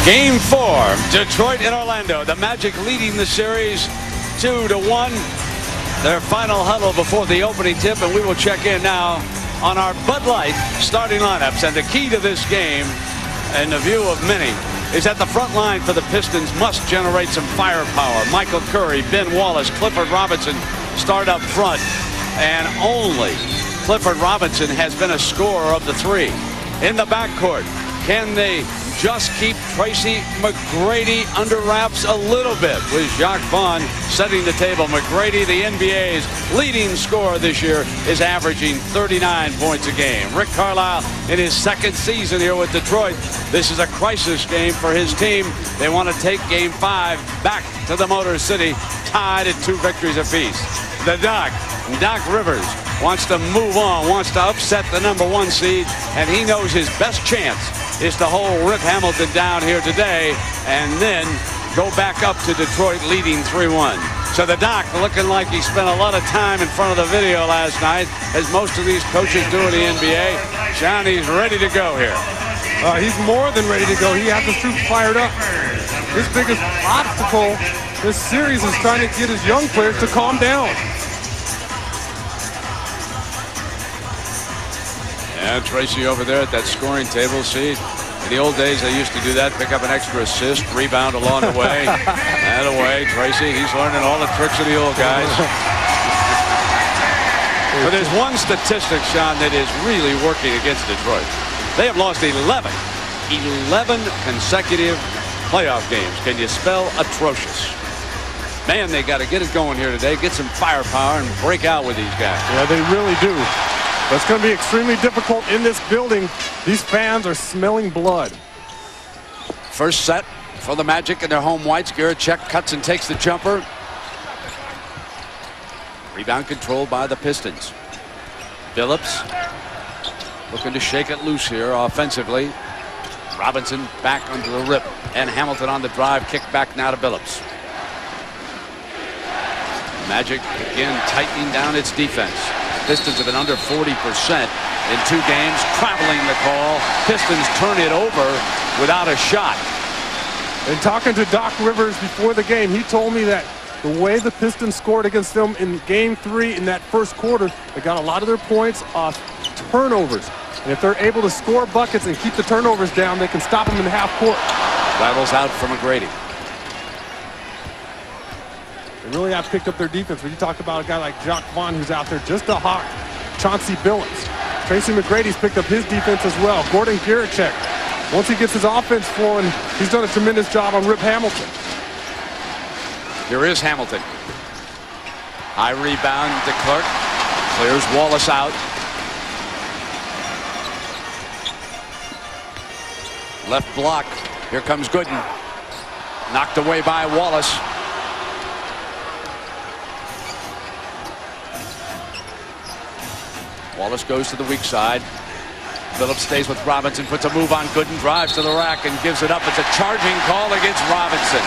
Game 4, Detroit and Orlando. The Magic leading the series 2-1. Their final huddle before the opening tip, and we will check in now on our Bud Light starting lineups. And the key to this game, and the view of many, is that the front line for the Pistons must generate some firepower. Michael Curry, Ben Wallace, Clifford Robinson start up front, and only Clifford Robinson has been a scorer of the three. In the backcourt, can they just keep Tracy McGrady under wraps a little bit, with Jacques Vaughn setting the table? McGrady, the NBA's leading scorer this year, is averaging 39 points a game. Rick Carlisle in his second season here with Detroit. This is a crisis game for his team. They want to take Game 5 back to the Motor City, tied at 2 victories apiece. The Doc Rivers, wants to move on, wants to upset the #1 seed, and he knows his best chance is to hold Rip Hamilton down here today and then go back up to Detroit leading 3-1. So the Doc looking like he spent a lot of time in front of the video last night, as most of these coaches do in the NBA. Sean, he's ready to go here. He's more than ready to go. He has the troops fired up. His biggest obstacle this series is trying to get his young players to calm down. And Tracy over there at that scoring table. See, in the old days, they used to do that, pick up an extra assist, rebound along the way. That away, Tracy, he's learning all the tricks of the old guys. But there's one statistic, Sean, that is really working against Detroit. They have lost 11 consecutive playoff games. Can you spell atrocious? Man, they got to get it going here today, get some firepower, and break out with these guys. Yeah, they really do. But it's going to be extremely difficult in this building. These fans are smelling blood. First set for the Magic in their home whites. Garachek cuts and takes the jumper. Rebound controlled by the Pistons. Phillips looking to shake it loose here offensively. Robinson back under the rip, and Hamilton on the drive. Kick back now to Phillips. Magic again tightening down its defense. Pistons have been under 40% in 2 games, traveling the call. Pistons turn it over without a shot. And talking to Doc Rivers before the game, he told me that the way the Pistons scored against them in Game 3 in that first quarter, they got a lot of their points off turnovers. And if they're able to score buckets and keep the turnovers down, they can stop them in half court. Rattles out from McGrady. They really have picked up their defense. When you talk about a guy like Jacques Vaughn, who's out there just a hawk. Chauncey Billups. Tracy McGrady's picked up his defense as well. Gordon Garachek. Once he gets his offense flowing, he's done a tremendous job on Rip Hamilton. Here is Hamilton. High rebound to Clark. Clears Wallace out. Left block. Here comes Gooden. Knocked away by Wallace. Wallace goes to the weak side. Phillips stays with Robinson, puts a move on Gooden, drives to the rack and gives it up. It's a charging call against Robinson.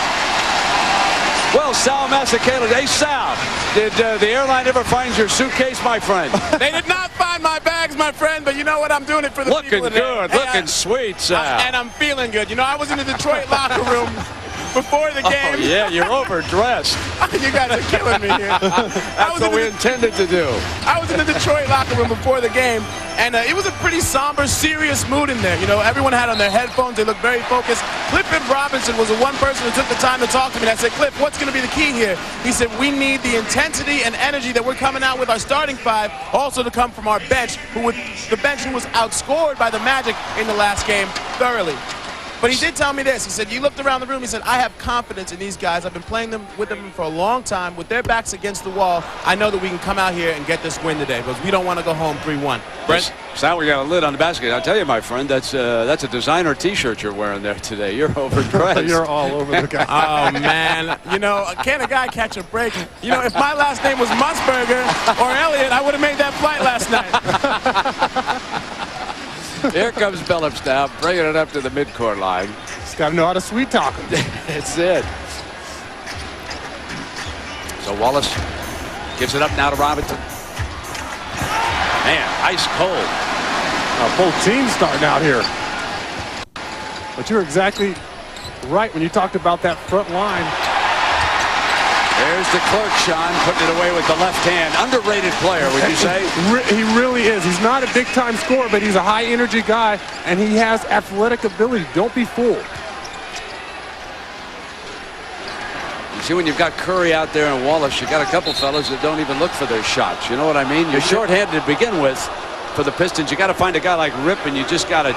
Well, Sal Masekela. Hey, Sal, did the airline ever find your suitcase, my friend? They did not find my bags, my friend, but you know what? I'm doing it for the looking people in there. Good, looking sweet, Sal. And I'm feeling good. You know, I was in the Detroit locker room before the game. Oh, yeah, you're overdressed. You guys are killing me here. That's what we intended to do. I was in the Detroit locker room before the game, and it was a pretty somber, serious mood in there. You know, everyone had on their headphones. They looked very focused. Clifford Robinson was the one person who took the time to talk to me. And I said, Cliff, what's going to be the key here? He said, we need the intensity and energy that we're coming out with our starting 5 also to come from our bench, who was outscored by the Magic in the last game thoroughly. But he did tell me this. He said, you looked around the room. He said, I have confidence in these guys. I've been playing with them for a long time. With their backs against the wall, I know that we can come out here and get this win today, because we don't want to go home 3-1. Brent? Sal, we got a lid on the basket. I'll tell you, my friend, that's a designer T-shirt you're wearing there today. You're overdressed. You're all over the guy. Oh, man. You know, can a guy catch a break? You know, if my last name was Musburger or Elliott, I would have made that flight last night. Here comes Phillips now, bringing it up to the midcourt line. He's got to know how to sweet talk him. That's it. So Wallace gives it up now to Robinson. Man, ice cold. Both teams starting out here. But you're exactly right when you talked about that front line. There's the Clerk, Sean, putting it away with the left hand. Underrated player, would you say? He really is. He's not a big-time scorer, but he's a high-energy guy, and he has athletic ability. Don't be fooled. You see, when you've got Curry out there and Wallace, you got a couple fellas that don't even look for their shots. You know what I mean? You're shorthanded to begin with for the Pistons. You got to find a guy like Rip, and you just got to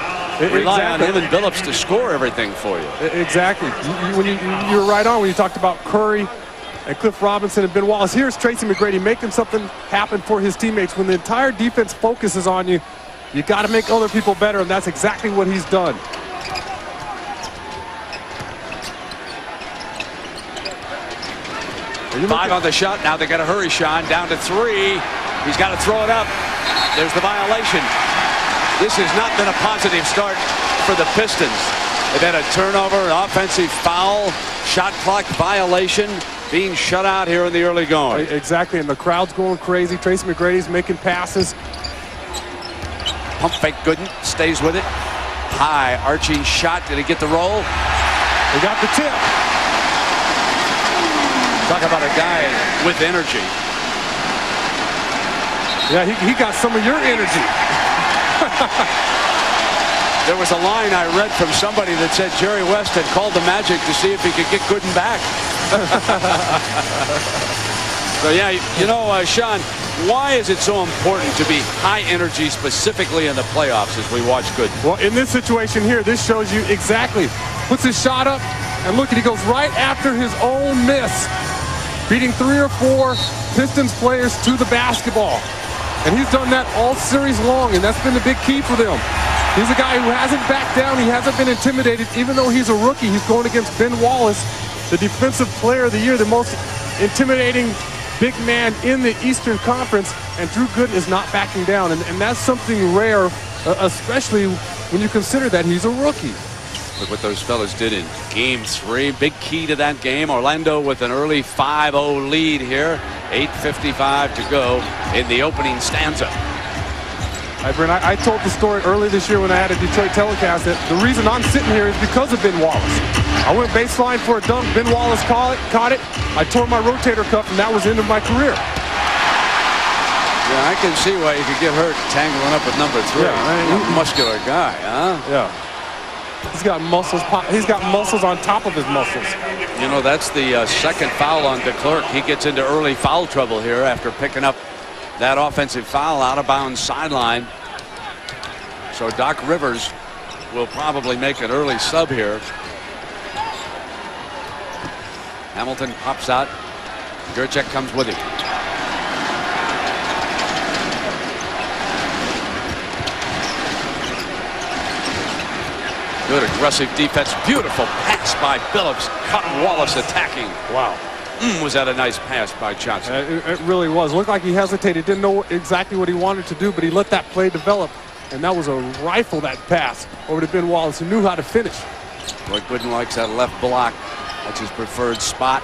rely on him and Billups to score everything for you. Exactly. You're right on when you talked about Curry and Cliff Robinson and Ben Wallace. Here's Tracy McGrady making something happen for his teammates. When the entire defense focuses on you, you got to make other people better, and that's exactly what he's done. Five on the shot. Now they got to hurry, Sean. Down to 3. He's got to throw it up. There's the violation. This has not been a positive start for the Pistons. They've had a turnover, an offensive foul, shot clock violation, being shut out here in the early going. Exactly, and the crowd's going crazy. Tracy McGrady's making passes. Pump fake Gooden, stays with it. High arching shot. Did he get the roll? They got the tip. Talk about a guy with energy. Yeah, he got some of your energy. There was a line I read from somebody that said Jerry West had called the Magic to see if he could get Gooden back. So, yeah, you know, Sean, why is it so important to be high energy specifically in the playoffs as we watch Gooden? Well, in this situation here, this shows you exactly. Puts his shot up, and look, he goes right after his own miss, beating 3 or 4 Pistons players to the basketball. And he's done that all series long, and that's been the big key for them. He's a guy who hasn't backed down. He hasn't been intimidated. Even though he's a rookie, he's going against Ben Wallace, the Defensive Player of the Year, the most intimidating big man in the Eastern Conference, and Drew Gooden is not backing down. And that's something rare, especially when you consider that he's a rookie. Look what those fellas did in Game 3. Big key to that game. Orlando with an early 5-0 lead here. 8:55 to go in the opening stanza. Hi, Brent. I told the story early this year when I had a Detroit telecast that the reason I'm sitting here is because of Ben Wallace. I went baseline for a dunk. Ben Wallace caught it. I tore my rotator cuff, and that was the end of my career. Yeah, I can see why you could get hurt tangling up with number 3. Yeah, muscular guy, huh? Yeah. He's got muscles. He's got muscles on top of his muscles. You know, that's the second foul on DeClerc. He gets into early foul trouble here after picking up that offensive foul out of bounds sideline. So Doc Rivers will probably make an early sub here. Hamilton pops out. Jurczyk comes with him. Good aggressive defense. Beautiful pass by Billups. Caught Wallace attacking. Wow. Was that a nice pass by Johnson? It really was. Looked like he hesitated. Didn't know exactly what he wanted to do, but he let that play develop. And that was a rifle, that pass over to Ben Wallace, who knew how to finish. Boy, Gooden likes that left block. That's his preferred spot.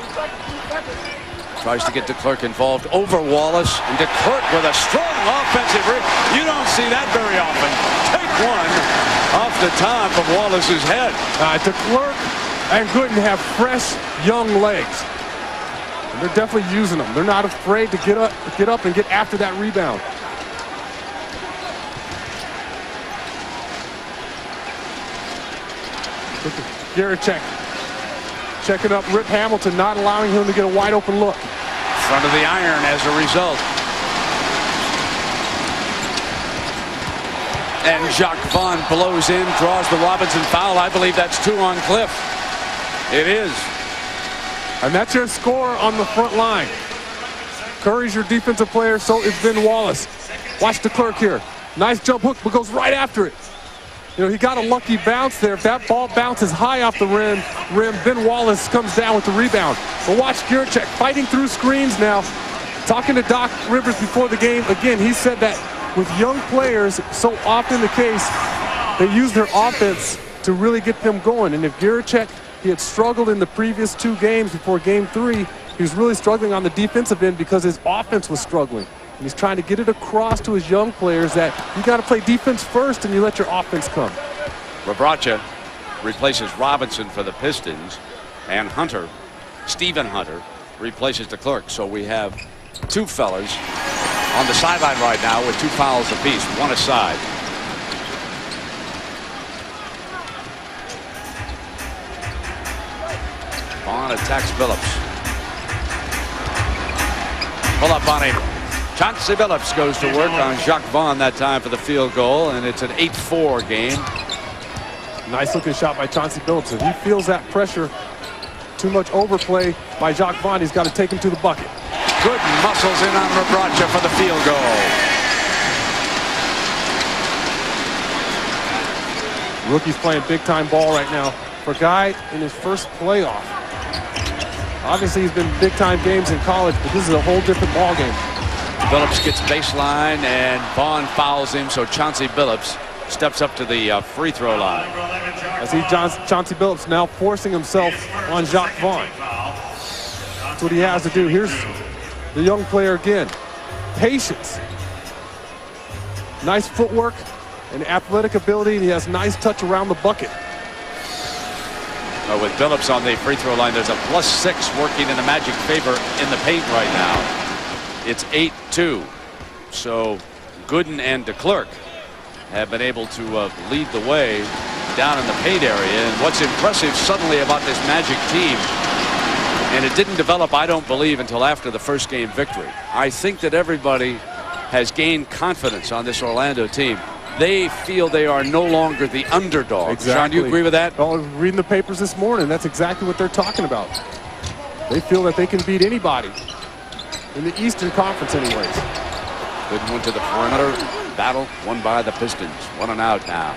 Tries to get DeClerc involved over Wallace. And DeClerc with a strong offensive rip. You don't see that very often. Take one off the top of Wallace's head. DeClerc and Gooden have fresh, young legs. And they're definitely using them. They're not afraid to get up and get after that rebound. Jurczyk checking up Rip Hamilton, not allowing him to get a wide open look. Front of the iron as a result. And Jacques Vaughn blows in, draws the Robinson foul. I believe that's 2 on Cliff. It is. And that's your score on the front line. Curry's your defensive player, so is Ben Wallace. Watch DeClerc here. Nice jump hook, but goes right after it. You know, he got a lucky bounce there. If that ball bounces high off the rim, Ben Wallace comes down with the rebound. But watch Jurczyk fighting through screens now. Talking to Doc Rivers before the game, again, he said that with young players, so often the case, they use their offense to really get them going. And if Jurczyk, he had struggled in the previous 2 games before Game 3, he was really struggling on the defensive end because his offense was struggling. And he's trying to get it across to his young players that you got to play defense first and you let your offense come. Rabracha replaces Robinson for the Pistons, and Hunter, Stephen Hunter, replaces the Clerk. So we have two fellas on the sideline right now with 2 fouls apiece, one aside. Vaughn attacks Billups. Pull up on him. Chauncey Billups goes to work on Jacques Vaughn that time for the field goal, and it's an 8-4 game. Nice looking shot by Chauncey Billups. If he feels that pressure, too much overplay by Jacques Vaughn, he's got to take him to the bucket. Good muscles in on Rabracha for the field goal. Rookie's playing big time ball right now. For a guy in his first playoff, obviously he's been big time games in college, but this is a whole different ball game. Billups gets baseline and Vaughn fouls him, so Chauncey Billups steps up to the free throw line. I see Chauncey Billups now forcing himself on Jacques Vaughn. That's what he has to do. Here's the young player again. Patience. Nice footwork and athletic ability, and he has nice touch around the bucket. With Billups on the free throw line, there's a +6 working in the Magic favor in the paint right now. It's 8-2. So Gooden and DeClercq have been able to lead the way down in the paint area. And what's impressive suddenly about this Magic team, and it didn't develop, I don't believe, until after the first game victory. I think that everybody has gained confidence on this Orlando team. They feel they are no longer the underdog. Exactly. Sean, do you agree with that? Well, reading the papers this morning, that's exactly what they're talking about. They feel that they can beat anybody in the Eastern Conference anyways. Gooden went to the perimeter. Battle won by the Pistons. 1 and out now.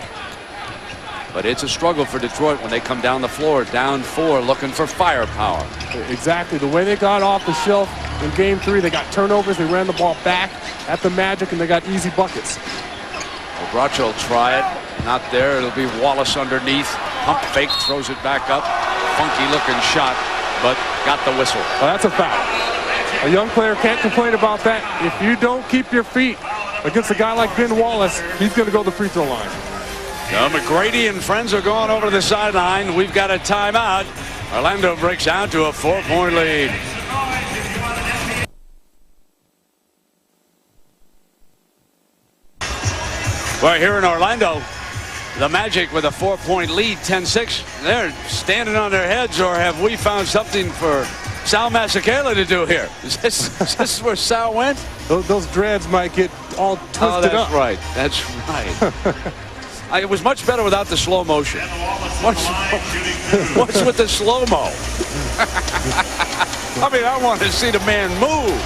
But it's a struggle for Detroit when they come down the floor, down 4, looking for firepower. Exactly. The way they got off the shelf in Game 3, they got turnovers, they ran the ball back at the Magic, and they got easy buckets. Bracho will try it. Not there. It'll be Wallace underneath. Pump fake, throws it back up. Funky looking shot, but got the whistle. Well, that's a foul. A young player can't complain about that. If you don't keep your feet against a guy like Ben Wallace, he's going to go to the free throw line. Now McGrady and friends are going over to the sideline. We've got a timeout. Orlando breaks out to a 4-point lead. Well, here in Orlando, the Magic with a 4-point lead, 10-6. They're standing on their heads, or have we found something for Sal Masekela to do here? Is this where Sal went? Those dreads might get all twisted up. Oh, that's right. That's right. It was much better without the slow motion. What's with the slow-mo? I mean, I want to see the man move.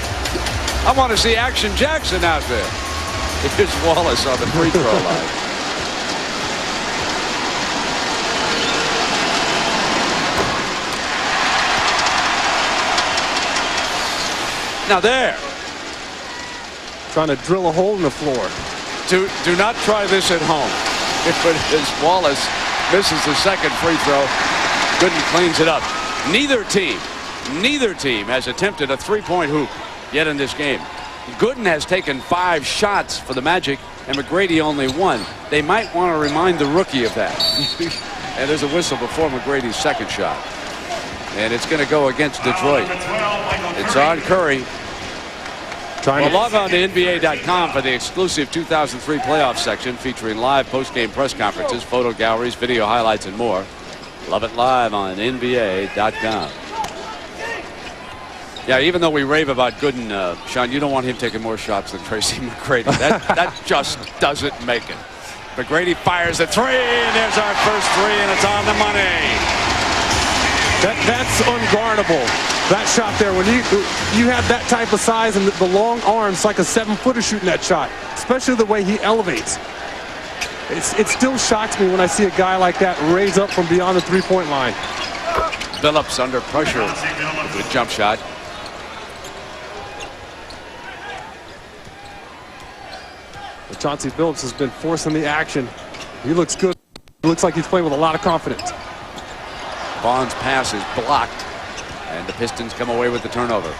I want to see Action Jackson out there. Here's Wallace on the free throw line. Now there. Trying to drill a hole in the floor. Do not try this at home. If it is Wallace misses the second free throw, Gooden cleans it up. Neither team has attempted a three-point hoop yet in this game. Gooden has taken 5 shots for the Magic, and McGrady only 1. They might want to remind the rookie of that. And there's a whistle before McGrady's second shot. And it's going to go against Detroit. It's on Curry. Well, log on to NBA.com for the exclusive 2003 playoff section featuring live post-game press conferences, photo galleries, video highlights, and more. Love it live on NBA.com. Yeah, even though we rave about Gooden, Sean, you don't want him taking more shots than Tracy McGrady. That just doesn't make it. McGrady fires a 3, and there's our first 3, and it's on the money. That's unguardable. That shot there, when you have that type of size and the long arms, like a 7-footer shooting that shot, especially the way he elevates. It still shocks me when I see a guy like that raise up from beyond the three-point line. Billups under pressure. A good jump shot. But Chauncey Billups has been forcing the action. He looks good. He looks like he's playing with a lot of confidence. Vaughn's pass is blocked, and the Pistons come away with the turnover.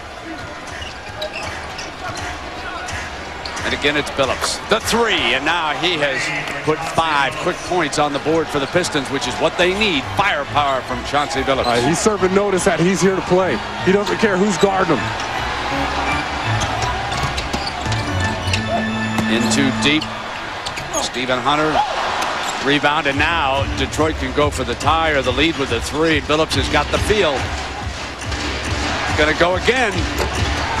And again, it's Billups. The three, and now he has put 5 quick points on the board for the Pistons, which is what they need. Firepower from Chauncey Billups. He's serving notice that he's here to play. He doesn't care who's guarding him. In too deep. Stephen Hunter. Rebound, and now Detroit can go for the tie or the lead with the three. Billups has got the feel. Gonna go again.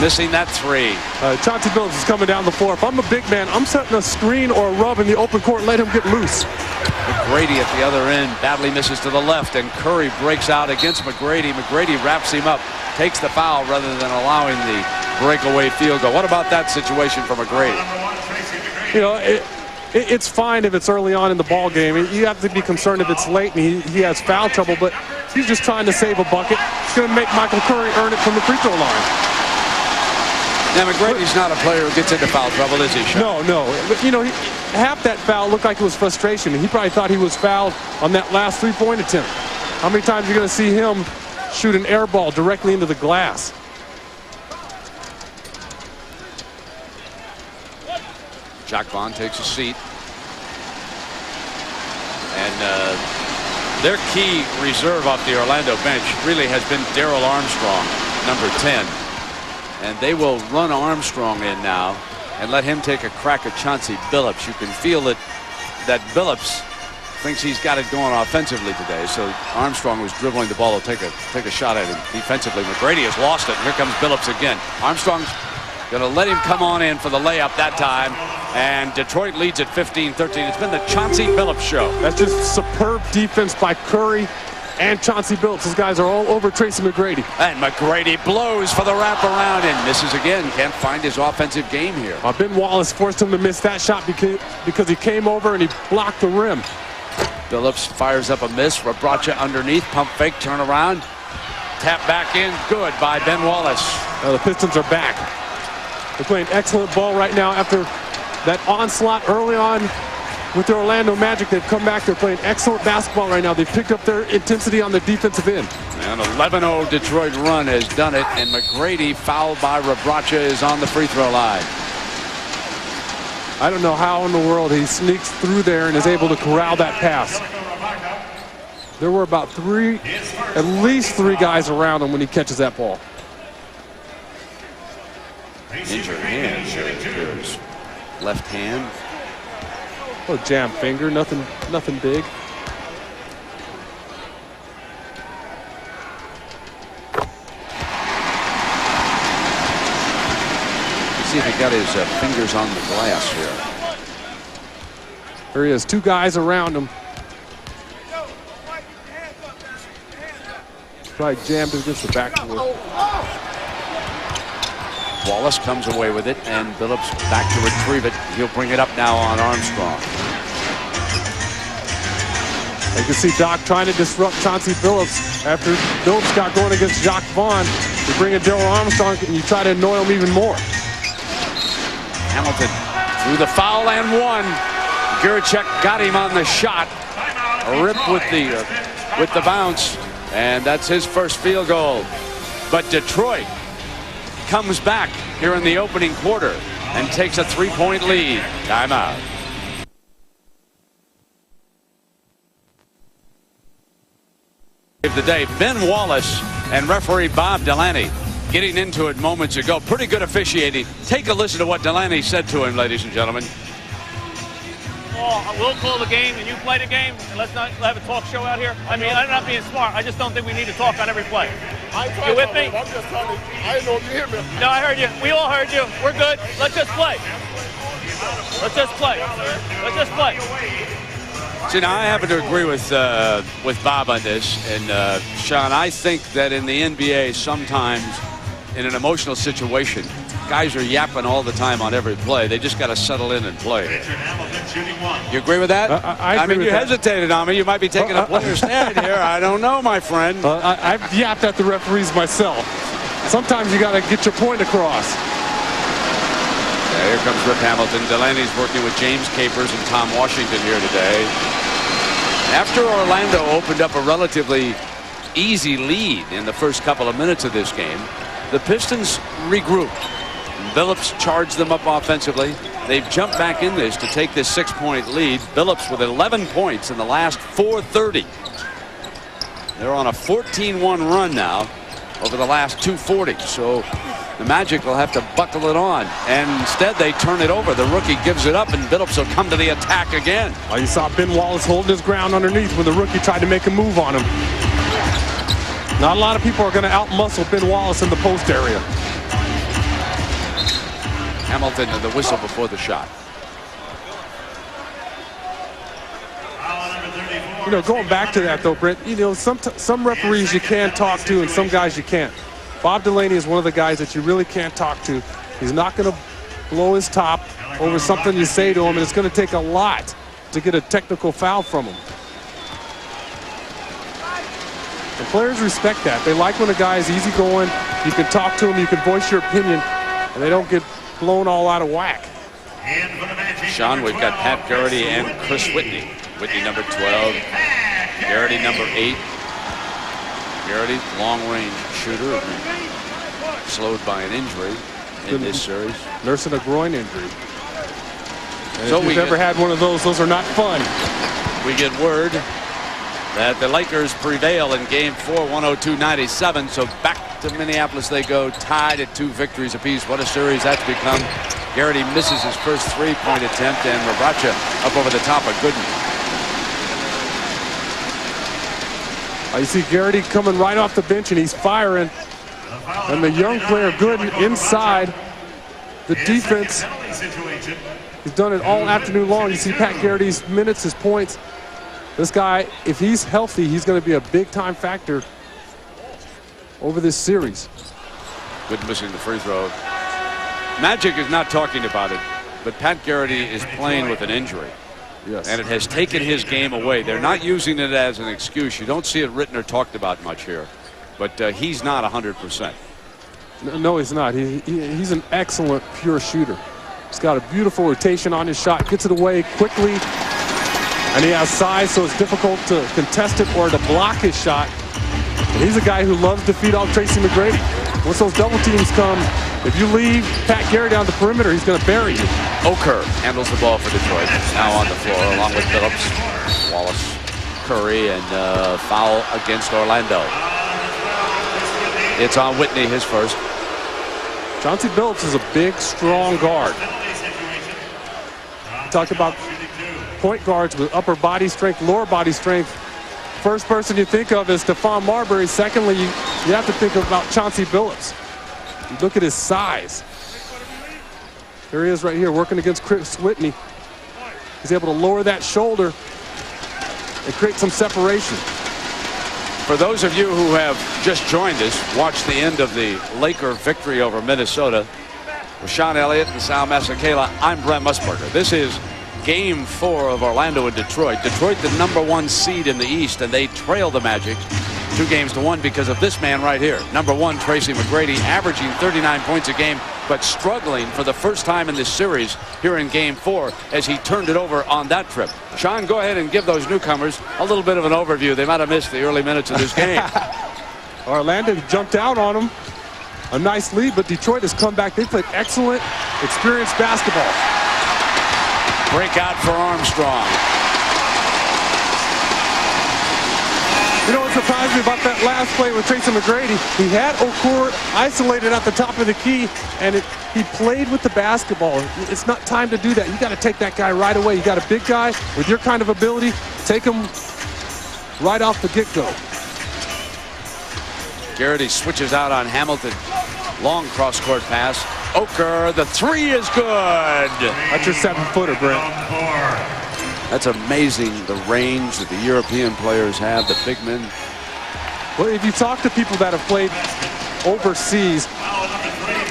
Missing that three. Chauncey Billups is coming down the floor. If I'm a big man, I'm setting a screen or a rub in the open court and let him get loose. McGrady at the other end badly misses to the left, and Curry breaks out against McGrady. McGrady wraps him up, takes the foul rather than allowing the breakaway field goal. What about that situation for McGrady? You know, it's fine if it's early on in the ball game. You have to be concerned if it's late and he has foul trouble, but he's just trying to save a bucket. He's going to make Michael Curry earn it from the free throw line. Now, McGrady's not a player who gets into foul trouble, is he, Sean? No. You know, half that foul looked like it was frustration. He probably thought he was fouled on that last three-point attempt. How many times are you going to see him shoot an air ball directly into the glass? Jacques Vaughn takes a seat. And their key reserve off the Orlando bench really has been Darrell Armstrong, number 10. And they will run Armstrong in now and let him take a crack at Chauncey Billups. You can feel that Billups thinks he's got it going offensively today. So Armstrong was dribbling the ball to take a shot at him defensively. McGrady has lost it. Here comes Billups again. Armstrong's going to let him come on in for the layup that time. And Detroit leads at 15-13. It's been the Chauncey Billups show. That's just superb defense by Curry and Chauncey Billups. These guys are all over Tracy McGrady. And McGrady blows for the wraparound and misses again. Can't find his offensive game here. Ben Wallace forced him to miss that shot because he came over and he blocked the rim. Billups fires up a miss. Rabracha underneath. Pump fake. Turn around. Tap back in. Good by Ben Wallace. The Pistons are back. They're playing excellent ball right now after that onslaught early on with the Orlando Magic. They've come back. They're playing excellent basketball right now. They've picked up their intensity on the defensive end. An 11-0 Detroit run has done it, and McGrady, fouled by Rabracha, is on the free throw line. I don't know how in the world he sneaks through there and is able to corral that pass. There were about at least three guys around him when he catches that ball. Injured hand here it appears. Left hand. Oh, jam finger, nothing big. Let's see if he got his fingers on the glass here. There he is, two guys around him. Probably jammed against the backboard. Wallace comes away with it, and Billups back to retrieve it. He'll bring it up now on Armstrong. You can see Doc trying to disrupt Chauncey Billups after Billups got going against Jacques Vaughn. You bring in Darrell Armstrong and you try to annoy him even more. Hamilton through the foul and one. Gurchek got him on the shot. A rip with the bounce, and that's his first field goal. But Detroit comes back here in the opening quarter and takes a 3-point lead. Timeout. Of the day, Ben Wallace and referee Bob Delaney getting into it moments ago. Pretty good officiating. Take a listen to what Delaney said to him, ladies and gentlemen. We'll call the game and you play the game, and let's not have a talk show out here. I mean, I'm not being smart. I just don't think we need to talk on every play. You with me? I'm just trying to, I didn't know if you hear me. No, I heard you. We all heard you. We're good. Let's just play. Let's just play. Let's just play. See, now I happen to agree with Bob on this, and Sean, I think that in the NBA sometimes in an emotional situation, guys are yapping all the time on every play. They just got to settle in and play. You agree with that? I mean, you hesitated on me. You might be taking a player stand here. I don't know, my friend. I've yapped at the referees myself. Sometimes you got to get your point across. Here comes Rip Hamilton. Delaney's working with James Capers and Tom Washington here today. After Orlando opened up a relatively easy lead in the first couple of minutes of this game, the Pistons regrouped. Billups charged them up offensively. they've jumped back in this to take this 6-point lead. Billups with 11 points in the last 4:30. They're on a 14-1 run now over the last 240. So the Magic will have to buckle it on, and instead they turn it over. The rookie gives it up, and Billups will come to the attack again. Oh, you saw Ben Wallace holding his ground underneath when the rookie tried to make a move on him. Not a lot of people are going to out-muscle Ben Wallace in the post area. Hamilton and the whistle before the shot. You know, going back to that though, Brent, you know, some referees you can talk to and some guys you can't. Bob Delaney is one of the guys that you really can't talk to. He's not going to blow his top over something you say to him, and it's going to take a lot to get a technical foul from him. The players respect that. They like when a guy is easygoing. You can talk to him, you can voice your opinion, and they don't get blown all out of whack. Sean, we've got Pat Garrity and Chris Whitney. Whitney number 12, Garrity number 8. Garrity, long-range shooter, slowed by an injury in this series. Nursing a groin injury. And so if you've ever had one of those are not fun. We get word that the Lakers prevail in Game 4, 102-97. So back to Minneapolis they go, tied at 2 victories apiece. What a series that's become. Garrity misses his first 3-point attempt, and Rabracha up over the top of Gooden. You see Garrity coming right off the bench, and he's firing. And the young player Gooden inside the defense. He's done it all afternoon long. You see Pat Garrity's minutes, his points. This guy, if he's healthy, he's going to be a big-time factor over this series. Good missing the free throw. Magic is not talking about it, but Pat Garrity is playing with an injury. Yes. And it has taken his game away. They're not using it as an excuse. You don't see it written or talked about much here. But he's not 100%. No, he's not. He's an excellent pure shooter. He's got a beautiful rotation on his shot. Gets it away quickly. And he has size, so it's difficult to contest it or to block his shot. And he's a guy who loves to feed off Tracy McGrady. Once those double teams come, if you leave Pat Garrity on the perimeter, he's going to bury you. Oker handles the ball for Detroit. Now on the floor, along with Billups, Wallace, Curry, and foul against Orlando. It's on Whitney, his first. Chauncey Billups is a big, strong guard. Talk about point guards with upper body strength, lower body strength. First person you think of is Stephon Marbury. Secondly, you have to think about Chauncey Billups. You look at his size. There he is right here working against Chris Whitney. He's able to lower that shoulder and create some separation. For those of you who have just joined us, watch the end of the Laker victory over Minnesota with Sean Elliott and Sal Masekela. I'm Brent Musburger. This is Game 4 of Orlando and Detroit. Detroit, the #1 seed in the East, and they trail the Magic 2-1 because of this man right here. #1, Tracy McGrady, averaging 39 points a game, but struggling for the first time in this series here in Game 4 as he turned it over on that trip. Sean, go ahead and give those newcomers a little bit of an overview. They might have missed the early minutes of this game. Orlando jumped out on him. A nice lead, but Detroit has come back. They played excellent, experienced basketball. Breakout for Armstrong. You know what surprised me about that last play with Tracy McGrady? He had Okur isolated at the top of the key, and he played with the basketball. It's not time to do that. You got to take that guy right away. You got a big guy with your kind of ability. Take him right off the get-go. Garrity switches out on Hamilton. Long cross-court pass. Oker, the 3 is good. That's your 7-footer, Brent. That's amazing, the range that the European players have, the big men. Well, if you talk to people that have played overseas,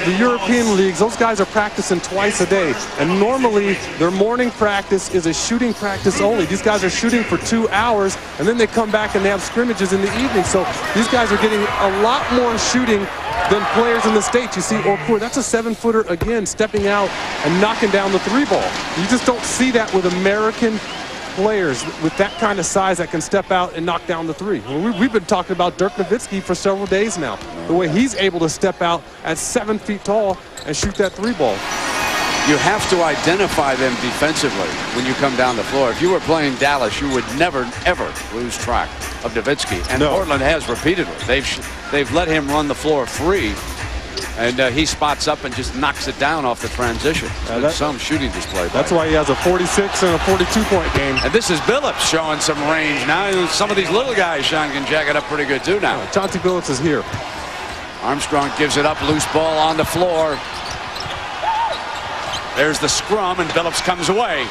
the European leagues, those guys are practicing twice a day. And normally, their morning practice is a shooting practice only. These guys are shooting for 2 hours, and then they come back and they have scrimmages in the evening. So these guys are getting a lot more shooting than players in the States. You see Okur, that's a 7-footer again, stepping out and knocking down the 3-ball. You just don't see that with American players with that kind of size that can step out and knock down the 3. We've been talking about Dirk Nowitzki for several days now. The way he's able to step out at 7 feet tall and shoot that 3-ball. You have to identify them defensively when you come down the floor. If you were playing Dallas, you would never, ever lose track of Nowitzki. And Portland has repeatedly. They've let him run the floor free. And he spots up and just knocks it down off the transition. Some shooting display. That's why he has a 46 and a 42-point game. And this is Billups showing some range now. Some of these little guys, Sean, can jack it up pretty good too now. Chauncey Billups is here. Armstrong gives it up. Loose ball on the floor. There's the scrum, and Billups comes away.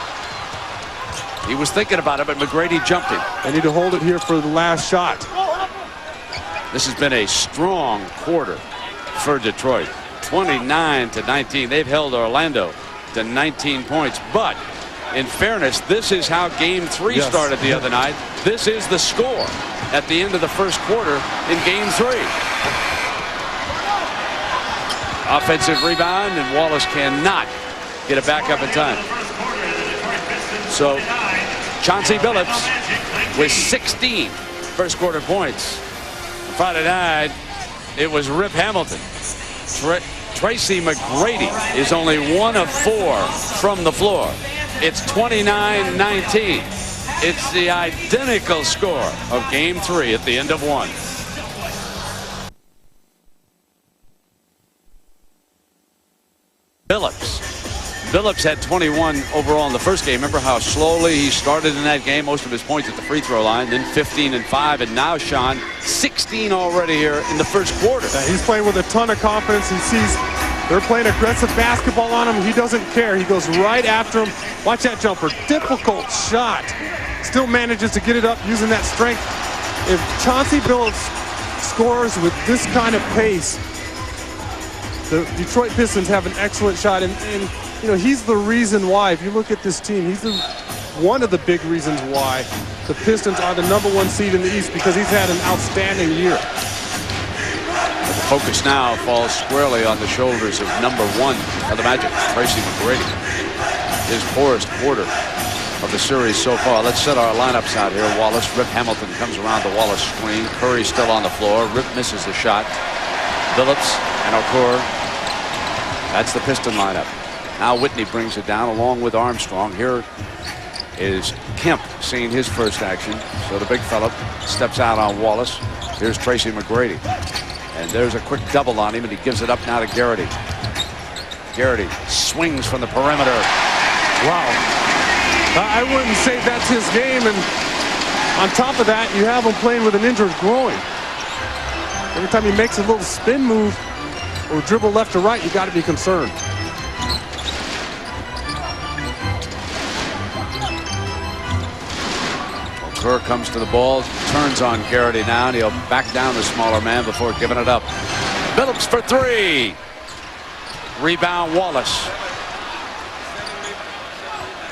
He was thinking about it, but McGrady jumped him. They need to hold it here for the last shot. This has been a strong quarter for Detroit. 29-19. They've held Orlando to 19 points. But in fairness, this is how Game 3 started the other night. This is the score at the end of the first quarter in Game 3. Offensive rebound, and Wallace cannot get it back up in time. So Chauncey Billups with 16 first quarter points. Friday night, it was Rip Hamilton. Tracy McGrady is only 1 of 4 from the floor. It's 29-19. It's the identical score of Game 3 at the end of 1. Billups had 21 overall in the first game. Remember how slowly he started in that game? Most of his points at the free throw line. Then 15 and 5. And now, Sean, 16 already here in the first quarter. He's playing with a ton of confidence. He sees they're playing aggressive basketball on him. He doesn't care. He goes right after him. Watch that jumper. Difficult shot. Still manages to get it up using that strength. If Chauncey Billups scores with this kind of pace, the Detroit Pistons have an excellent shot. And you know, he's the reason why, if you look at this team, he's one of the big reasons why the Pistons are the #1 seed in the East, because he's had an outstanding year. The focus now falls squarely on the shoulders of #1 of the Magic, Tracy McGrady. His poorest quarter of the series so far. Let's set our lineups out here. Wallace, Rip Hamilton comes around the Wallace screen. Curry still on the floor. Rip misses the shot. Billups and Okur. That's the Piston lineup. Now Whitney brings it down along with Armstrong. Here is Kemp seeing his first action. So the big fella steps out on Wallace. Here's Tracy McGrady. And there's a quick double on him, and he gives it up now to Garrity. Garrity swings from the perimeter. Wow. I wouldn't say that's his game. And on top of that, you have him playing with an injured groin. Every time he makes a little spin move or dribble left or right, you got to be concerned. Kerr comes to the ball, turns on Garrity now, and he'll back down the smaller man before giving it up. Billups for 3. Rebound Wallace.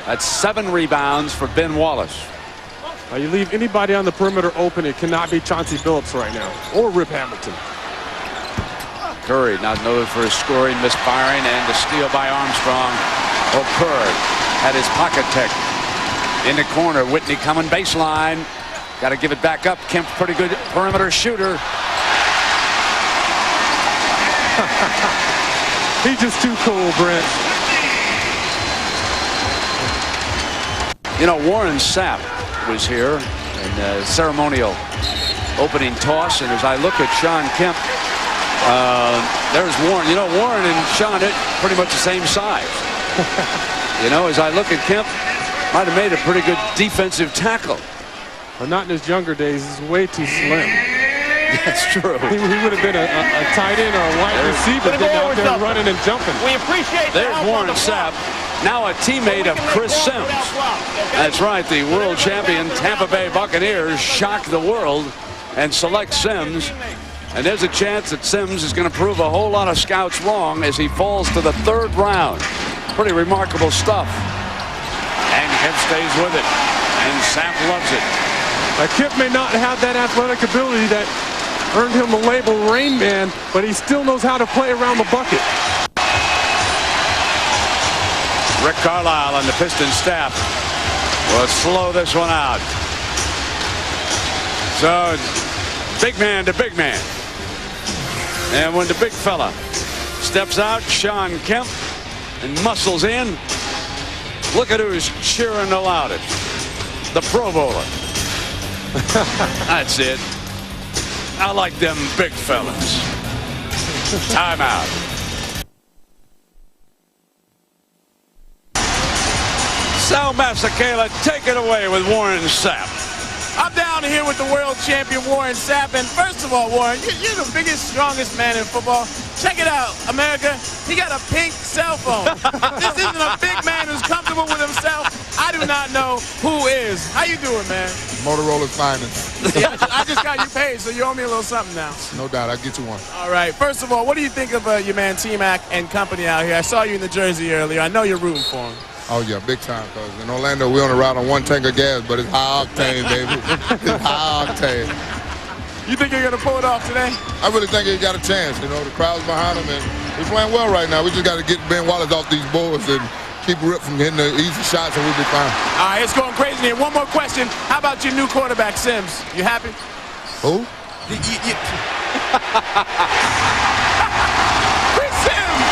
That's 7 rebounds for Ben Wallace. Now you leave anybody on the perimeter open, it cannot be Chauncey Billups right now, or Rip Hamilton. Curry not noted for his scoring, misfiring, and the steal by Armstrong. Curry had his pocket tech. In the corner, Whitney coming baseline. Got to give it back up. Kemp, pretty good perimeter shooter. He's just too cool, Brent. You know, Warren Sapp was here in the ceremonial opening toss, and as I look at Sean Kemp, there's Warren. You know, Warren and Sean are pretty much the same size. You know, as I look at Kemp, might have made a pretty good defensive tackle. But not in his younger days. He's way too slim. That's true. He would have been a tight end or a wide receiver getting out there running and jumping. We appreciate that. There's Warren Sapp, now a teammate of Chris Sims. That's right, the world champion Tampa Bay Buccaneers shock the world and select Sims. And there's a chance that Sims is going to prove a whole lot of scouts wrong as he falls to the 3rd round. Pretty remarkable stuff. And Kemp stays with it. And Sapp loves it. Kemp may not have that athletic ability that earned him the label Rain Man, but he still knows how to play around the bucket. Rick Carlisle and the Pistons staff will slow this one out. So, big man to big man. And when the big fella steps out, Sean Kemp, and muscles in. Look at who's cheering the loudest. The Pro Bowler. That's it. I like them big fellas. Timeout. Sal Masakela, take it away with Warren Sapp. I'm down here with the world champion Warren Sapp. And first of all, Warren, you're the biggest, strongest man in football. Check it out, America. He got a pink cell phone. This isn't a big man who's comfortable with himself. I do not know who is. How you doing, man? Motorola's finest. Yeah, I just got you paid, so you owe me a little something now. No doubt, I'll get you one. All right. First of all, what do you think of your man T-Mac and company out here? I saw you in the jersey earlier. I know you're rooting for him. Oh, yeah, big time, because in Orlando, we only ride on one tank of gas, but it's high octane, baby. It's high octane. You think you're going to pull it off today? I really think he got a chance. You know, the crowd's behind him, and we're playing well right now. We just got to get Ben Wallace off these boards and keep Rip from hitting the easy shots, and we'll be fine. All right, it's going crazy here. One more question. How about your new quarterback, Sims? You happy? Who? Chris Sims!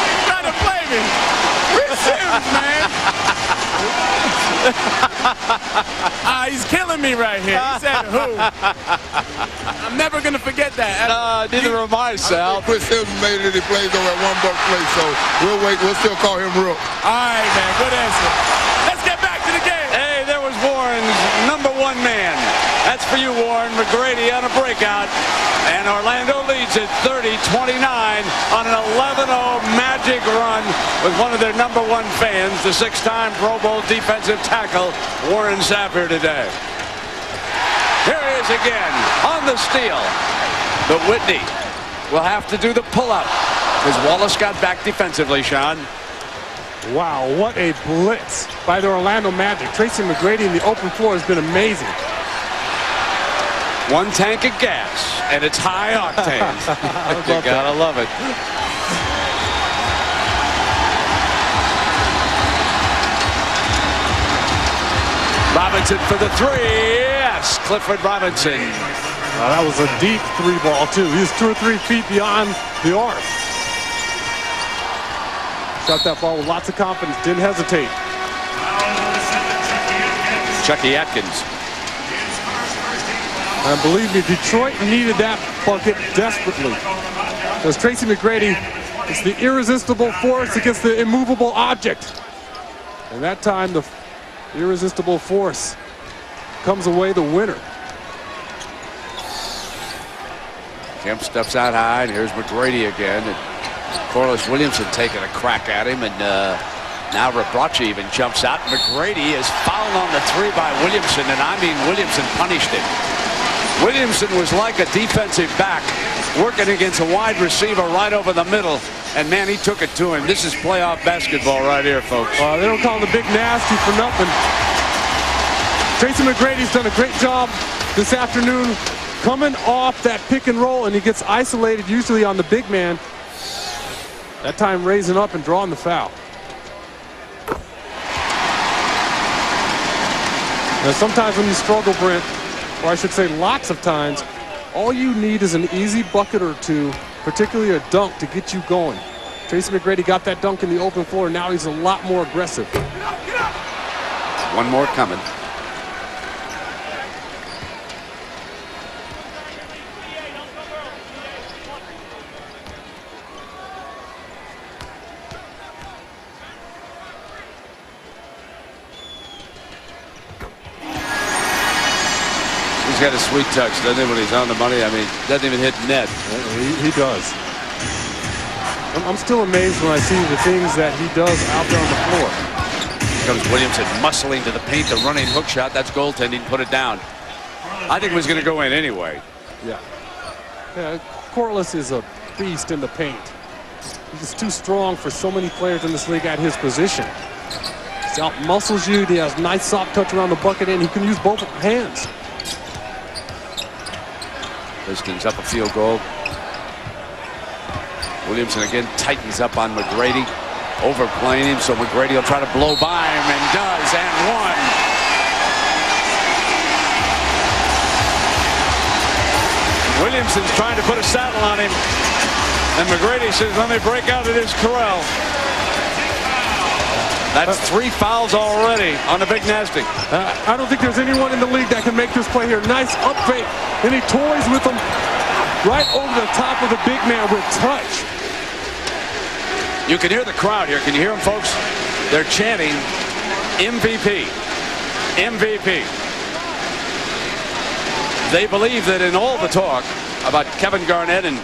You're trying to play me. Chris Sims, man. He's killing me right here. He said who? I'm never going to forget that. Neither am I, Sal. Chris Sims made it. He plays over at $1 place, so we'll wait. We'll still call him Rook. All right, man. Good answer. Let's get back to the game. Hey, there was Warren's #1 man. That's for you, Warren. McGrady on a breakout. And Orlando leads at 30-29 on an 11-0 Magic run with one of their #1 fans, the 6-time Pro Bowl defensive tackle, Warren Sapp here today. Here he is again on the steal. But Whitney will have to do the pull-up because Wallace got back defensively, Sean. Wow, what a blitz by the Orlando Magic. Tracy McGrady in the open floor has been amazing. One tank of gas, and it's high octane. You gotta love it. Robinson for the three. Yes, Clifford Robinson. That was a deep three ball, too. He was 2 or 3 feet beyond the arc. Shot that ball with lots of confidence, didn't hesitate. Chucky Atkins. And believe me, Detroit needed that bucket desperately. Because Tracy McGrady is the irresistible force against the immovable object. And that time, the irresistible force comes away the winner. Kemp steps out high, and here's McGrady again. And Corliss Williamson taking a crack at him, and now Rebrace even jumps out. McGrady is fouled on the three by Williamson, and I mean Williamson punished him. Williamson was like a defensive back working against a wide receiver right over the middle, and man, he took it to him. This is playoff basketball right here, folks. They don't call him the Big Nasty for nothing. Tracy McGrady's done a great job this afternoon coming off that pick and roll, and he gets isolated usually on the big man. That time raising up and drawing the foul. Now sometimes when you struggle, Brent, or I should say lots of times, all you need is an easy bucket or two, particularly a dunk, to get you going. Tracy McGrady got that dunk in the open floor. Now he's a lot more aggressive. One more coming. He's got a sweet touch, doesn't he, when he's on the money? I mean, doesn't even hit net. He does. I'm still amazed when I see the things that he does out there on the floor. Here comes Williamson muscling to the paint, the running hook shot. That's goaltending, put it down. I think it was going to go in anyway. Yeah. Corliss is a beast in the paint. He's just too strong for so many players in this league at his position. He out-muscles you. He has nice soft touch around the bucket, and he can use both hands. Pistons up a field goal. Williamson again tightens up on McGrady, overplaying him, so McGrady will try to blow by him, and does, and one. Williamson's trying to put a saddle on him. And McGrady says, let me break out of this corral. That's 3 fouls already on the big nasty. I don't think there's anyone in the league that can make this play here. Nice up fake, and he toys with him right over the top of the big man with touch. You can hear the crowd here. Can you hear them, folks? They're chanting MVP. MVP. They believe that in all the talk about Kevin Garnett and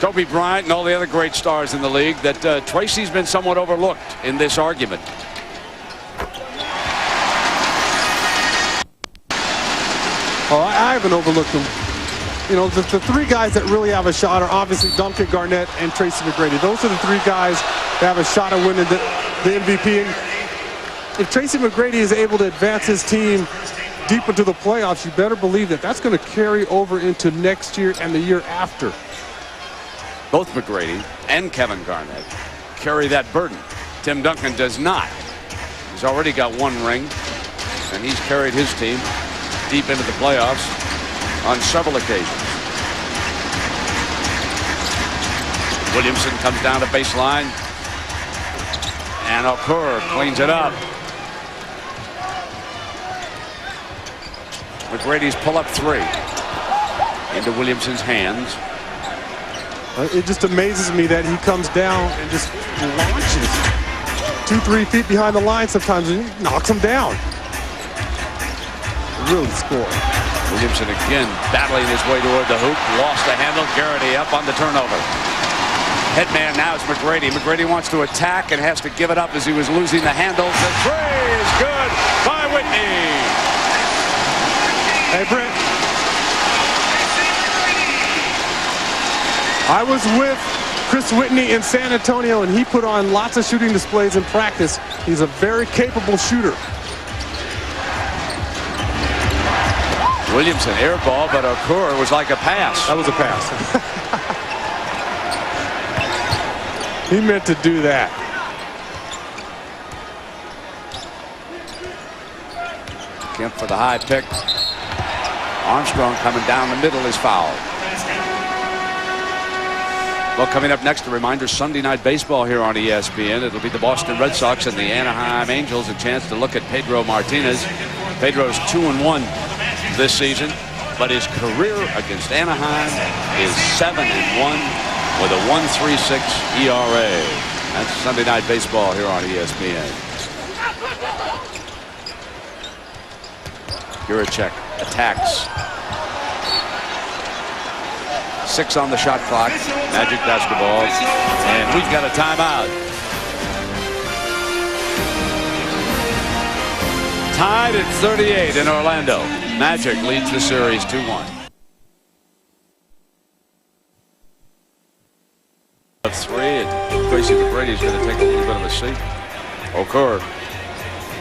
Kobe Bryant and all the other great stars in the league, that Tracy's been somewhat overlooked in this argument. Oh, I haven't overlooked him. You know, the 3 guys that really have a shot are obviously Duncan, Garnett, and Tracy McGrady. Those are the 3 guys that have a shot at winning the MVP. And if Tracy McGrady is able to advance his team deep into the playoffs, you better believe that that's going to carry over into next year and the year after. Both McGrady and Kevin Garnett carry that burden. Tim Duncan does not. He's already got 1 ring, and he's carried his team deep into the playoffs on several occasions. Williamson comes down to baseline, and Okur cleans it up. McGrady's pull-up 3 into Williamson's hands. It just amazes me that he comes down and just launches 2-3 feet behind the line sometimes and he knocks him down. Really score. Williamson again battling his way toward the hoop. Lost the handle. Garrity up on the turnover. Headman now is McGrady. McGrady wants to attack and has to give it up as he was losing the handle. The 3 is good by Whitney. Hey, Brent. I was with Chris Whitney in San Antonio, and he put on lots of shooting displays in practice. He's a very capable shooter. Williamson air ball, but Okur was like a pass. That was a pass. He meant to do that. Kemp for the high pick. Armstrong coming down the middle is fouled. Well, coming up next, a reminder, Sunday Night Baseball here on ESPN. It'll be the Boston Red Sox and the Anaheim Angels. A chance to look at Pedro Martinez. Pedro's 2-1 this season, but his career against Anaheim is 7-1 with a 1.36 ERA. That's Sunday Night Baseball here on ESPN. Guricek attacks. 6 on the shot clock. Magic basketball. And we've got a timeout. Tied at 38 in Orlando. Magic leads the series 2-1. 3, and Tracy McGrady's going to take a little bit of a seat. Okur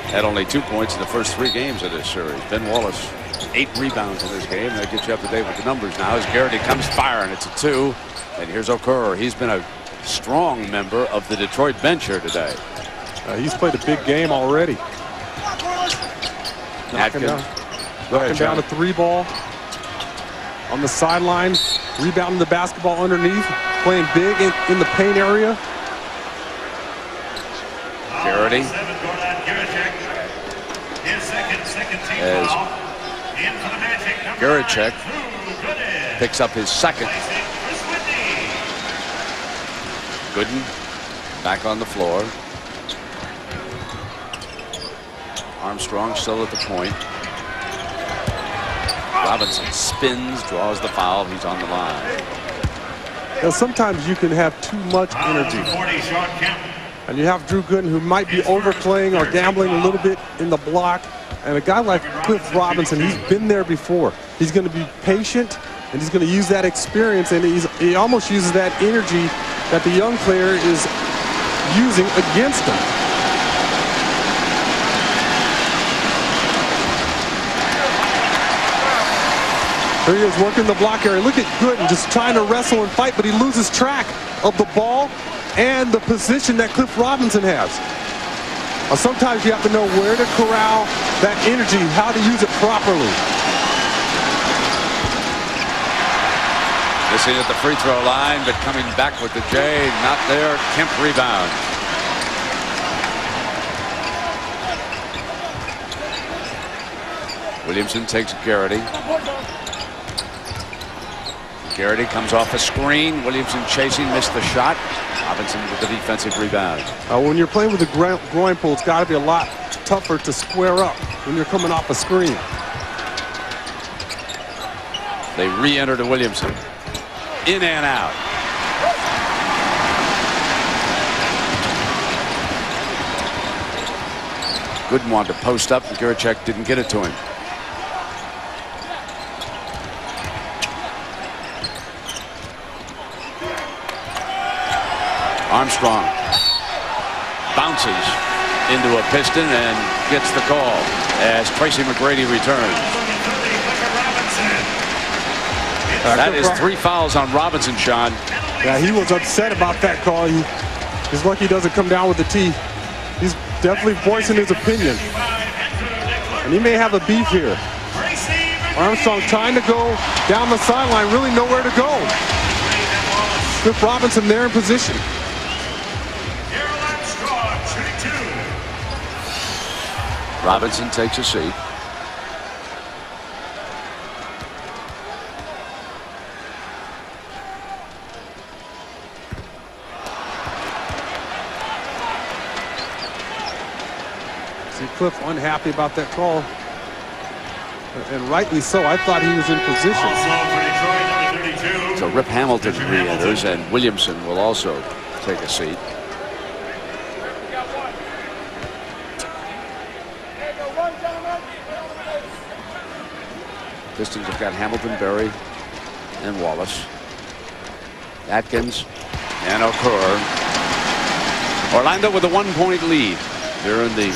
had only 2 points in the first 3 games of this series. Ben Wallace, 8 rebounds in this game. That gets you up to date with the numbers now as Garrity comes firing. It's a 2. And here's Okur. He's been a strong member of the Detroit bench here today. He's played a big game already. Knocking down a 3 ball on the sideline, rebounding the basketball underneath, playing big in the paint area. Garrity as Guricek picks up his 2nd. Gooden back on the floor. Armstrong still at the point. Robinson spins, draws the foul. He's on the line. Now, sometimes you can have too much energy. And you have Drew Gooden, who might be overplaying or gambling a little bit in the block. And a guy like Cliff Robinson, he's been there before. He's going to be patient, and he's going to use that experience, and he almost uses that energy that the young player is using against him. Here he is working the block area. Look at Gooden just trying to wrestle and fight, but he loses track of the ball and the position that Cliff Robinson has. Sometimes you have to know where to corral that energy, how to use it properly. Missing at the free throw line, but coming back with the J. Not there. Kemp rebound. Williamson takes Garrity. Garrity comes off a screen. Williamson chasing, missed the shot. Robinson with the defensive rebound. When you're playing with a groin pull, it's got to be a lot tougher to square up when you're coming off a screen. They re-enter to Williamson. In and out. Gooden wanted to post up, and Guracek didn't get it to him. Armstrong bounces into a Piston and gets the call as Tracy McGrady returns. That is 3 fouls on Robinson, Sean. Yeah, he was upset about that call. He's lucky he doesn't come down with the T. He's definitely voicing his opinion. And he may have a beef here. Armstrong trying to go down the sideline, really nowhere to go. Cliff Robinson there in position. Robinson takes a seat. See Cliff unhappy about that call. And rightly so. I thought he was in position. So Rip Hamilton re-enters, and Williamson will also take a seat. Pistons have got Hamilton, Berry, and Wallace. Atkins and Okur. Orlando with a 1-point lead. They're in the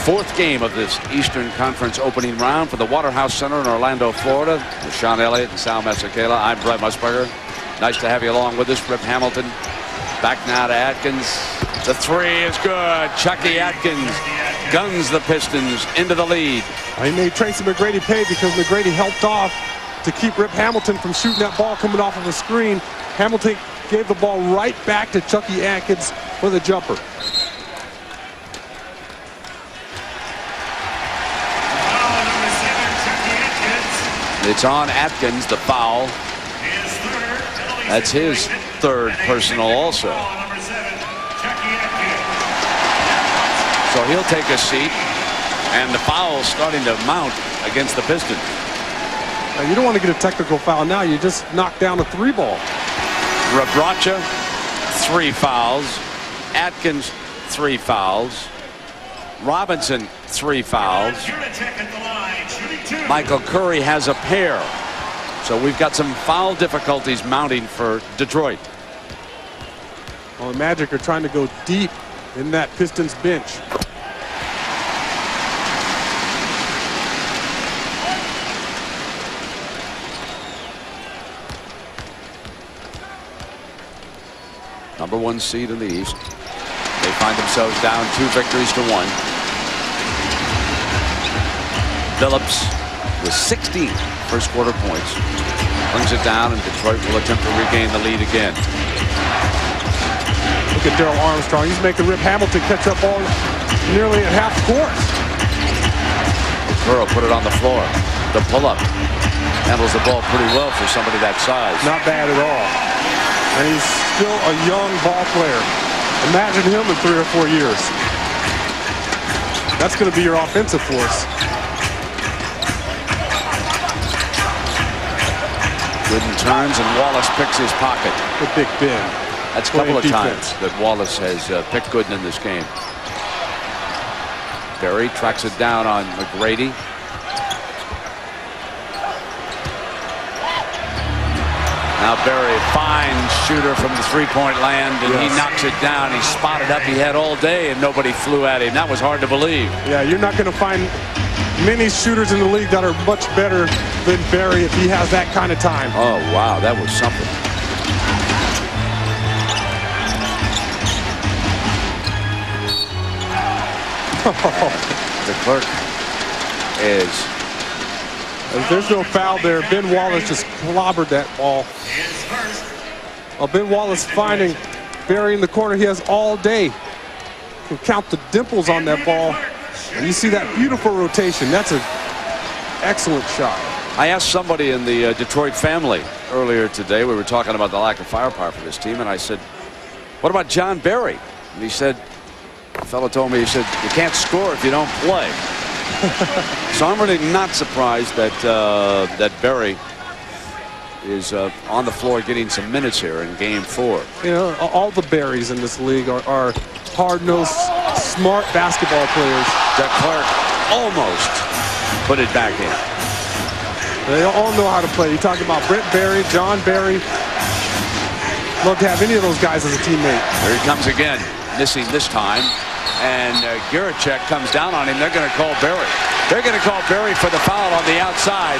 4th game of this Eastern Conference opening round for the Waterhouse Center in Orlando, Florida. With Sean Elliott and Sal Masekela, I'm Brett Musburger. Nice to have you along with us. Rip Hamilton back now to Atkins. The 3 is good. Chucky Atkins guns the Pistons into the lead. He made Tracy McGrady pay because McGrady helped off to keep Rip Hamilton from shooting that ball coming off of the screen. Hamilton gave the ball right back to Chucky Atkins for the jumper. It's on Atkins, the foul. That's his 3rd personal also. So he'll take a seat, and the foul starting to mount against the Pistons. Now, you don't want to get a technical foul now. You just knock down a 3-ball. Rabracha, 3 fouls. Atkins, 3 fouls. Robinson, 3 fouls. Michael Curry has a pair. So we've got some foul difficulties mounting for Detroit. Well, the Magic are trying to go deep in that Pistons bench. Number 1 seed in the East. They find themselves down 2 victories to 1. Phillips with 16 first quarter points. Brings it down, and Detroit will attempt to regain the lead again. Look at Darrell Armstrong. He's making Rip Hamilton catch up all nearly at half court. Burrow put it on the floor. The pull-up. Handles the ball pretty well for somebody that size. Not bad at all. And he's still a young ball player. Imagine him in 3 or 4 years. That's going to be your offensive force. Gooden turns, and Wallace picks his pocket. The Big Ben. That's a couple of times that Wallace has picked Gooden in this game. Berry tracks it down on McGrady. Now Berry, fine shooter from the 3-point land, and he knocks it down. He's spotted up. He had all day, and nobody flew at him. That was hard to believe. Yeah, you're not going to find many shooters in the league that are much better than Berry if he has that kind of time. Oh, wow, that was something. The clerk is If there's no foul there, Ben Wallace just clobbered that ball. Ben Wallace finding Barry in the corner. He has all day. Can count the dimples on that ball. And you see that beautiful rotation. That's an excellent shot. I asked somebody in the Detroit family earlier today. We were talking about the lack of firepower for this team, and I said, what about John Barry? And he said, the fellow told me, he said, you can't score if you don't play. So I'm really not surprised that that Barry is on the floor getting some minutes here in Game 4. You know, all the Barrys in this league are hard-nosed, smart basketball players. That Clark almost put it back in. They all know how to play. You talk about Brent Barry, John Barry. Love to have any of those guys as a teammate. Here he comes again, missing this time. And Giricek comes down on him. They're going to call Barry. They're going to call Barry for the foul on the outside.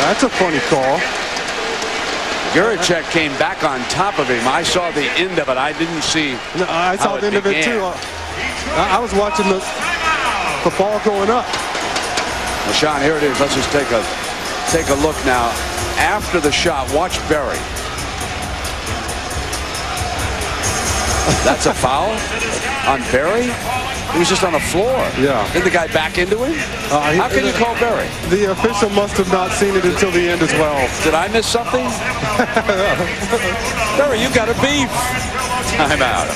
That's a funny call. Giricek came back on top of him. I saw the end of it. I didn't see. No, I saw the end of it too. I was watching the ball going up. Well, Sean, here it is. Let's just take a look now. After the shot, watch Barry. That's a foul on Barry? He was just on the floor. Yeah. Did the guy back into him? How can you call Barry? The official must have not seen it until the end as well. Did I miss something? Barry, you got a beef. Timeout.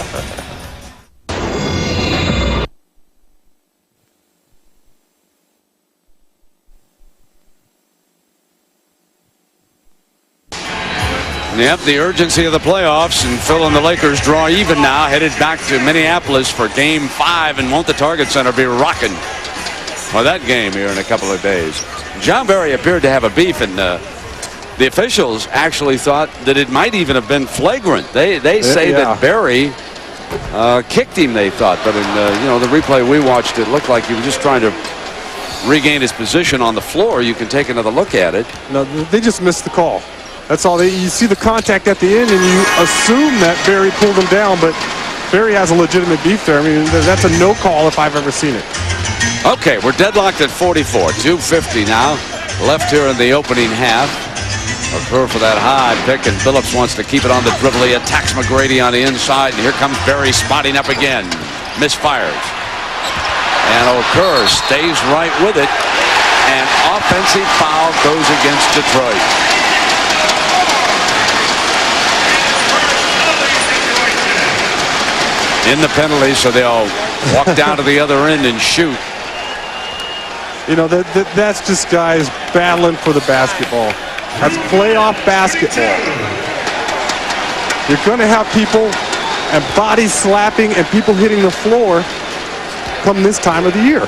Yep, the urgency of the playoffs, and Phil and the Lakers draw even now, headed back to Minneapolis for Game 5, and won't the Target Center be rocking for that game here in a couple of days. John Barry appeared to have a beef, and the officials actually thought that it might even have been flagrant. They say that Barry kicked him, they thought, but in you know, the replay we watched, it looked like he was just trying to regain his position on the floor. You can take another look at it. No, they just missed the call. That's all. You see the contact at the end, and you assume that Barry pulled him down, but Barry has a legitimate beef there. I mean, that's a no call if I've ever seen it. Okay, we're deadlocked at 44. 2:50 now left here in the opening half. McClure for that high pick, and Phillips wants to keep it on the dribble. He attacks McGrady on the inside, and here comes Barry spotting up again. Misfires. And O'Kerr stays right with it, and offensive foul goes against Detroit. In the penalty, so they'll walk down to the other end and shoot. You know, that's just guys battling for the basketball. That's playoff basketball. You're going to have people and bodies slapping and people hitting the floor come this time of the year.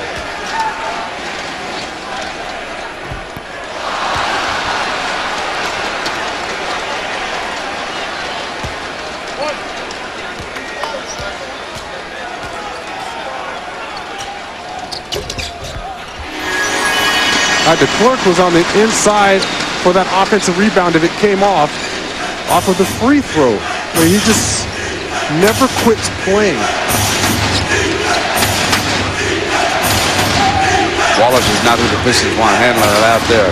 De Klerk was on the inside for that offensive rebound if it came off of the free throw. Where he just never quits playing. Wallace is not who the Pistons want handling it out there.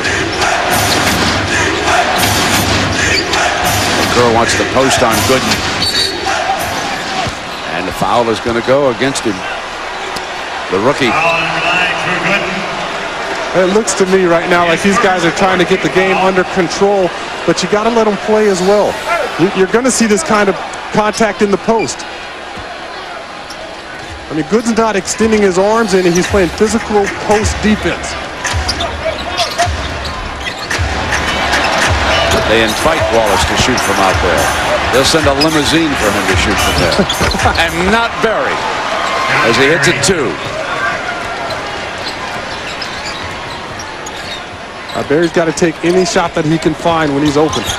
McClure wants the post on Gooden. And the foul is going to go against him. The rookie. It looks to me right now like these guys are trying to get the game under control, but you got to let them play as well. You're going to see this kind of contact in the post. I mean, Gooden's not extending his arms in, and he's playing physical post defense. They invite Wallace to shoot from out there. They'll send a limousine for him to shoot from there. And not Barry, as he hits it 2. Barry's got to take any shot that he can find when he's open. 2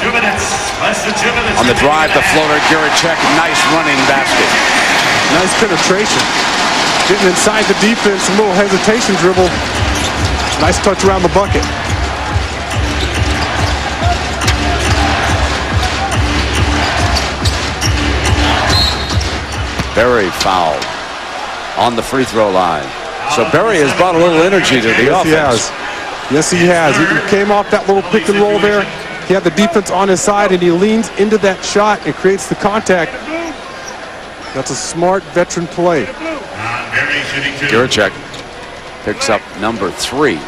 minutes. Less than 2 minutes. On the drive, the floater, Giricek, nice running basket. Nice penetration. Getting inside the defense, a little hesitation dribble. Nice touch around the bucket. Berry fouled on the free throw line. So Berry has brought a little energy to the offense. Yes, he has. He came off that little pick and roll there. He had the defense on his side, and he leans into that shot and creates the contact. That's a smart veteran play. Juracek picks up number 3.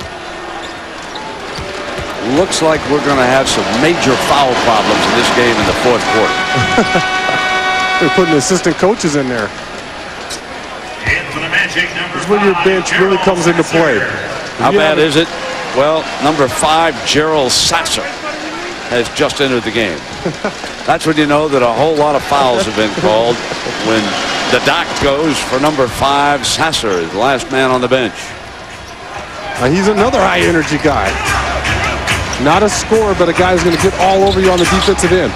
Looks like we're going to have some major foul problems in this game in the fourth quarter. They're putting assistant coaches in there. This is where your bench really comes into play. How bad is it? Well, number 5, Gerald Sasser, has just entered the game. That's when you know that a whole lot of fouls have been called, when the doc goes for number 5, Sasser, the last man on the bench. He's another high-energy guy. Not a scorer, but a guy who's going to get all over you on the defensive end.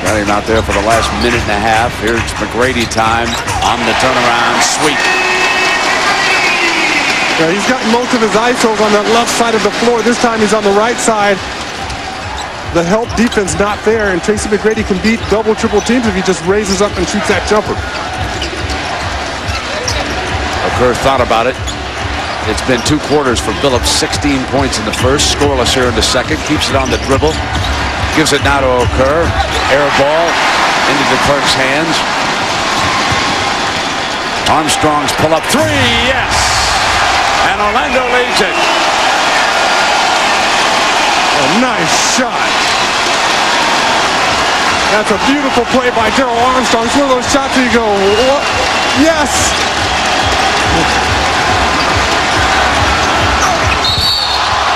Got him out there for the last minute and a half. Here's McGrady time on the turnaround sweep. Yeah, he's got most of his ISOs on that left side of the floor. This time he's on the right side. The help defense not there, and Tracy McGrady can beat double, triple teams if he just raises up and shoots that jumper. Kerr thought about it. It's been 2 quarters for Billups. 16 points in the first, scoreless here in the second. Keeps it on the dribble. Gives it now to Kerr. Air ball into the Clerk's hands. Armstrong's pull-up 3, yes! And Orlando leads it. A nice shot. That's a beautiful play by Darrell Armstrong. It's one of those shots where you go, what? Yes!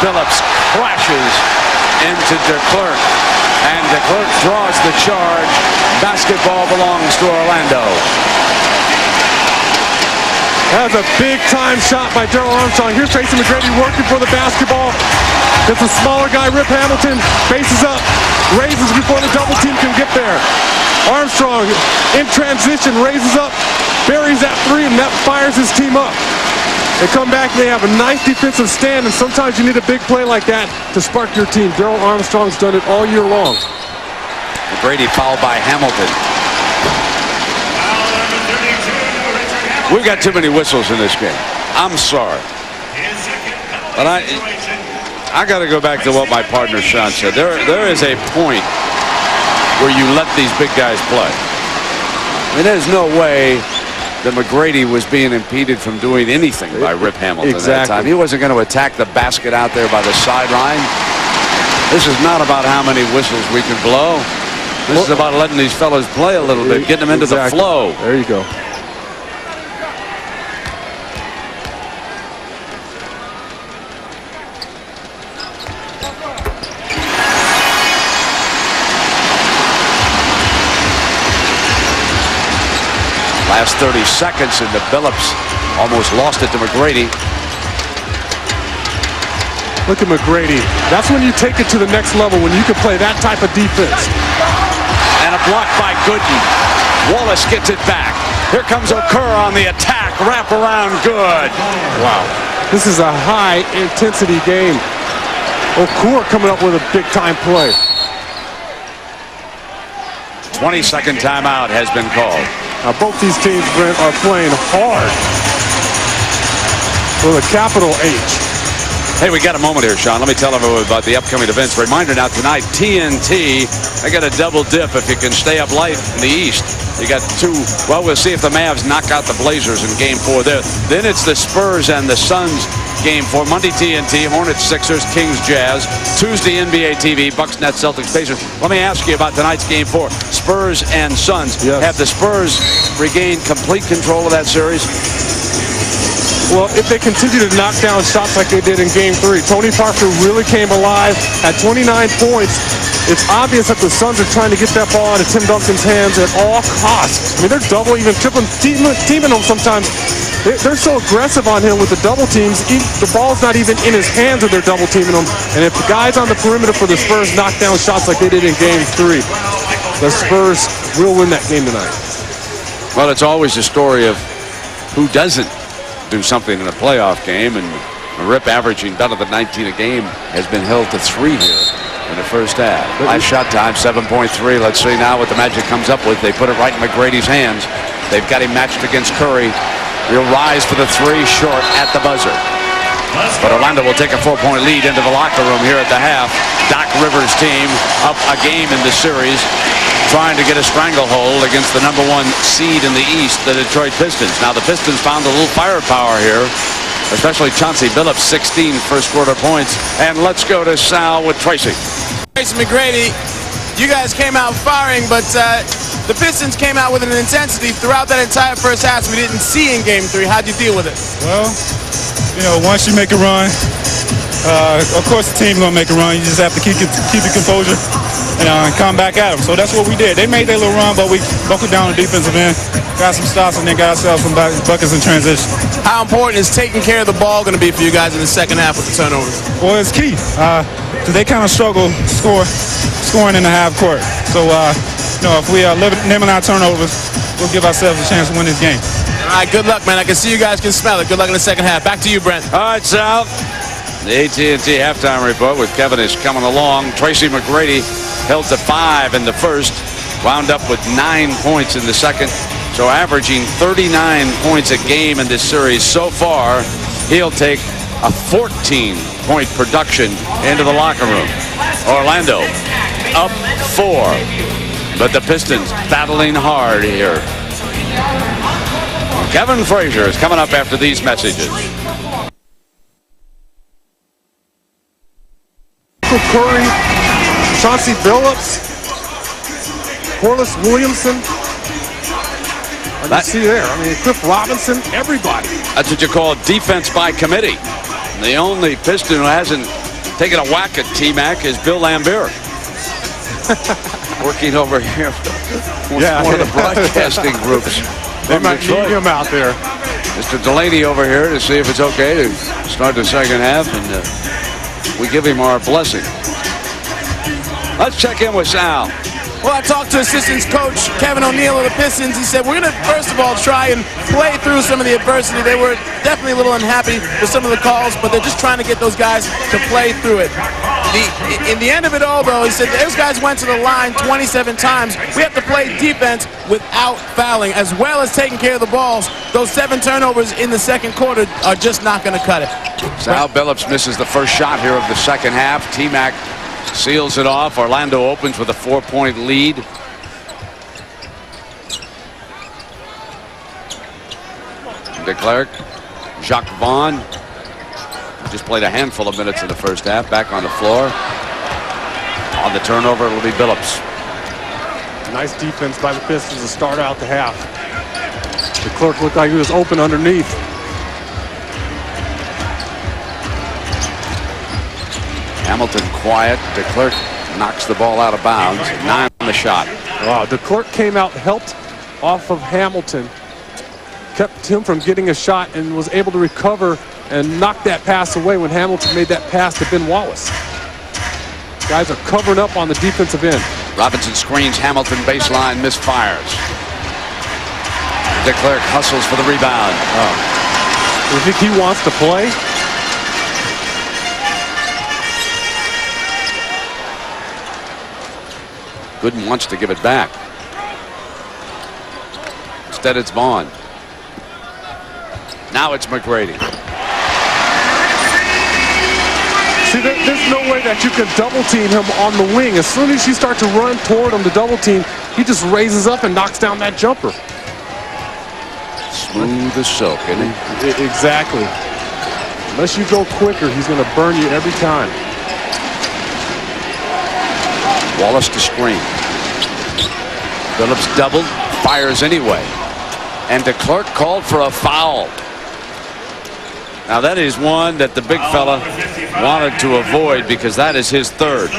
Billups crashes into DeClerc, and DeClerc draws the charge. Basketball belongs to Orlando. That's a big-time shot by Darrell Armstrong. Here's Tracy McGrady working for the basketball. It's a smaller guy, Rip Hamilton, faces up, raises before the double team can get there. Armstrong in transition, raises up, buries that 3, and that fires his team up. They come back, they have a nice defensive stand, and sometimes you need a big play like that to spark your team. Darrell Armstrong's done it all year long. McGrady fouled by Hamilton. We've got too many whistles in this game. I'm sorry. But I got to go back to what my partner Sean said. There is a point where you let these big guys play. I mean, there's no way that McGrady was being impeded from doing anything by Rip Hamilton that time. He wasn't going to attack the basket out there by the sideline. This is not about how many whistles we can blow. This is about letting these fellas play a little bit, getting them into the flow. There you go. Last 30 seconds, and the Billups almost lost it to McGrady. Look at McGrady. That's when you take it to the next level, when you can play that type of defense. And a block by Gooden. Wallace gets it back. Here comes Kerr on the attack. Wrap around, good. Wow. This is a high-intensity game. Kerr coming up with a big-time play. 22nd timeout has been called. Now, both these teams, Brent, are playing hard with a capital H. Hey, we got a moment here, Sean. Let me tell everyone about the upcoming events. Reminder now tonight, TNT. I got a double dip if you can stay up late in the East. You got 2. Well, we'll see if the Mavs knock out the Blazers in Game 4 there. Then it's the Spurs and the Suns Game 4. Monday TNT, Hornets, Sixers, Kings, Jazz. Tuesday NBA TV, Bucks, Nets, Celtics, Pacers. Let me ask you about tonight's Game 4. Spurs and Suns. Yes. Have the Spurs regained complete control of that series? Well, if they continue to knock down shots like they did in Game 3, Tony Parker really came alive at 29 points. It's obvious that the Suns are trying to get that ball out of Tim Duncan's hands at all costs. I mean, they're double, even tripling, teaming him sometimes. They're so aggressive on him with the double teams. The ball's not even in his hands when they're double teaming him. And if the guys on the perimeter for the Spurs knock down shots like they did in Game 3, the Spurs will win that game tonight. Well, it's always a story of who doesn't do something in a playoff game, and Rip averaging better than 19 a game has been held to 3 here. in the first half. Last shot time, 7.3. Let's see now what the Magic comes up with. They put it right in McGrady's hands. They've got him matched against Curry. He'll rise for the three, short at the buzzer. But Orlando will take a 4-point lead into the locker room here at the half. Doc Rivers' team up a game in the series, trying to get a stranglehold against the #1 seed in the East, the Detroit Pistons. Now the Pistons found a little firepower here, especially Chauncey Billups, 16 first quarter points. And let's go to Sal with Tracy. Tracy McGrady, you guys came out firing, but the Pistons came out with an intensity throughout that entire first half we didn't see in Game 3. How'd you deal with it? Well, you know, once you make a run, of course the team's going to make a run. You just have to keep your composure and come back at them. So that's what we did. They made their little run, but we buckled down the defensive end, got some stops, and then got ourselves some buckets in transition. How important is taking care of the ball going to be for you guys in the second half with the turnovers? Well, it's key. They kind of struggle scoring in the half court. So, you know, if we limit our turnovers, we'll give ourselves a chance to win this game. All right, good luck, man. I can see you guys can smell it. Good luck in the second half. Back to you, Brent. All right, Sal. The AT&T halftime report with Kevin is coming along. Tracy McGrady held to 5 in the first, wound up with 9 points in the second, so averaging 39 points a game in this series so far. He'll take a 14-point production into the locker room. Orlando up 4, but the Pistons battling hard here. Kevin Frazier is coming up after these messages. Curry, Chauncey Billups, Corliss Williamson. You see there, I mean, Cliff Robinson, everybody. That's what you call defense by committee. The only Piston who hasn't taken a whack at T-Mac is Bill Laimbeer. Working over here with one of the broadcasting groups. They might need him out there. Mr. Delaney over here to see if it's okay to start the second half, and we give him our blessing. Let's check in with Sal. Well, I talked to assistant coach Kevin O'Neill of the Pistons. He said, we're going to, first of all, try and play through some of the adversity. They were definitely a little unhappy with some of the calls, but they're just trying to get those guys to play through it. In the end of it all, though, he said, those guys went to the line 27 times. We have to play defense without fouling, as well as taking care of the balls. Those 7 turnovers in the second quarter are just not going to cut it. Sal Billups misses the first shot here of the second half. T-Mac seals it off. Orlando opens with a 4-point lead. De Klerk, Jacques Vaughn just played a handful of minutes in the first half. Back on the floor. On the turnover, it'll be Billups. Nice defense by the Pistons to start out the half. De Klerk looked like he was open underneath. Hamilton quiet. De Klerk knocks the ball out of bounds. 9 on the shot. Wow, De Klerk came out, helped off of Hamilton, kept him from getting a shot, and was able to recover and knock that pass away when Hamilton made that pass to Ben Wallace. Guys are covering up on the defensive end. Robinson screens Hamilton baseline, misfires. De Klerk hustles for the rebound. You think he wants to play? Gooden wants to give it back. Instead, it's Vaughn. Now it's McGrady. See, there's no way that you can double team him on the wing. As soon as you start to run toward him to double team, he just raises up and knocks down that jumper. Smooth as silk, isn't he? Exactly. Unless you go quicker, he's going to burn you every time. Wallace to screen. Billups doubled, fires anyway. And De Klerk called for a foul. Now that is one that the big fella wanted to avoid because that is his third.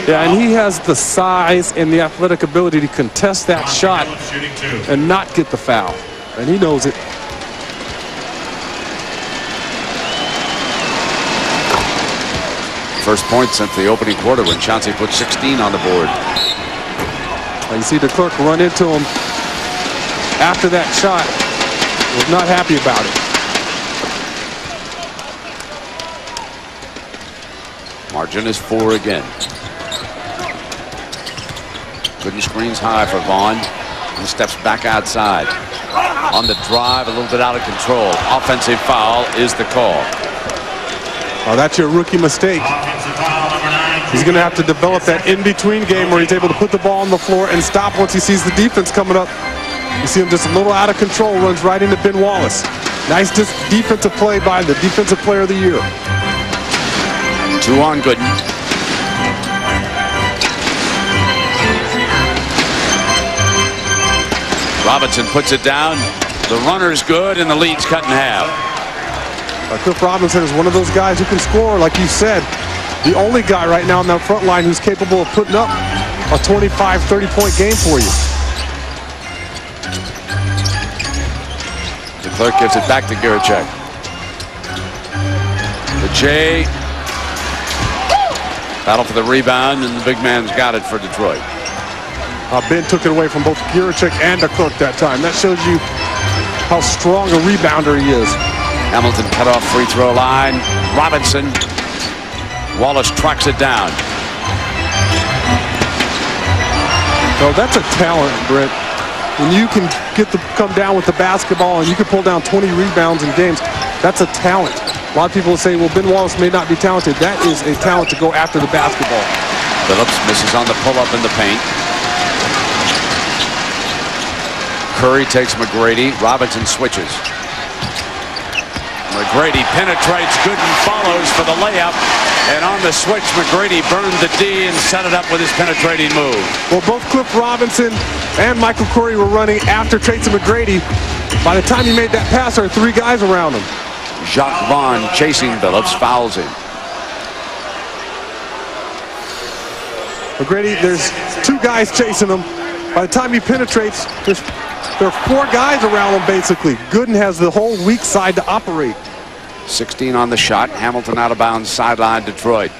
Yeah, and he has the size and the athletic ability to contest that shot and not get the foul. And he knows it. First point since the opening quarter when Chauncey put 16 on the board. You see De Klerk run into him after that shot. Was not happy about it. Margin is 4 again. Gooden screens high for Vaughn. He steps back outside. On the drive, a little bit out of control. Offensive foul is the call. Well, that's your rookie mistake. He's going to have to develop that in-between game where he's able to put the ball on the floor and stop once he sees the defense coming up. You see him just a little out of control, runs right into Ben Wallace. Nice defensive play by the Defensive Player of the Year. 2 on Gooden. Robinson puts it down. The runner's good, and the lead's cut in half. Cliff Robinson is one of those guys who can score, like you said. The only guy right now on that front line who's capable of putting up a 25, 30-point game for you. DeClerc gives it back to Giricek. The J. Battle for the rebound, and the big man's got it for Detroit. Ben took it away from both Giricek and DeClerc that time. That shows you how strong a rebounder he is. Hamilton cut off free throw line. Robinson. Wallace tracks it down. No, that's a talent, Brent. When you can come down with the basketball and you can pull down 20 rebounds in games, that's a talent. A lot of people say, well, Ben Wallace may not be talented. That is a talent to go after the basketball. Phillips misses on the pull-up in the paint. Curry takes McGrady. Robinson switches. McGrady penetrates. Gooden follows for the layup. And on the switch, McGrady burned the D and set it up with his penetrating move. Well, both Cliff Robinson and Michael Curry were running after Tracy McGrady. By the time he made that pass, there were 3 guys around him. Jacques Vaughn chasing Phillips, fouls him. McGrady, there's 2 guys chasing him. By the time he penetrates, there are 4 guys around him, basically. Gooden has the whole weak side to operate. 16 on the shot. Hamilton out of bounds, sideline, Detroit.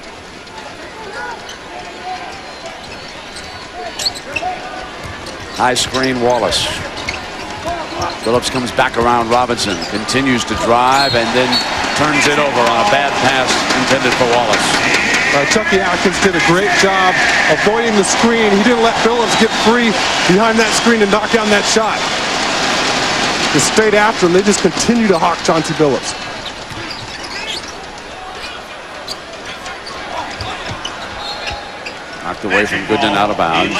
High screen, Wallace. Phillips comes back around Robinson, continues to drive, and then turns it over on a bad pass intended for Wallace. Chucky Atkins did a great job avoiding the screen. He didn't let Phillips get free behind that screen and knock down that shot. Just stayed after him. They just continue to hawk Chauncey Billups. Knocked away from Gooden, out of bounds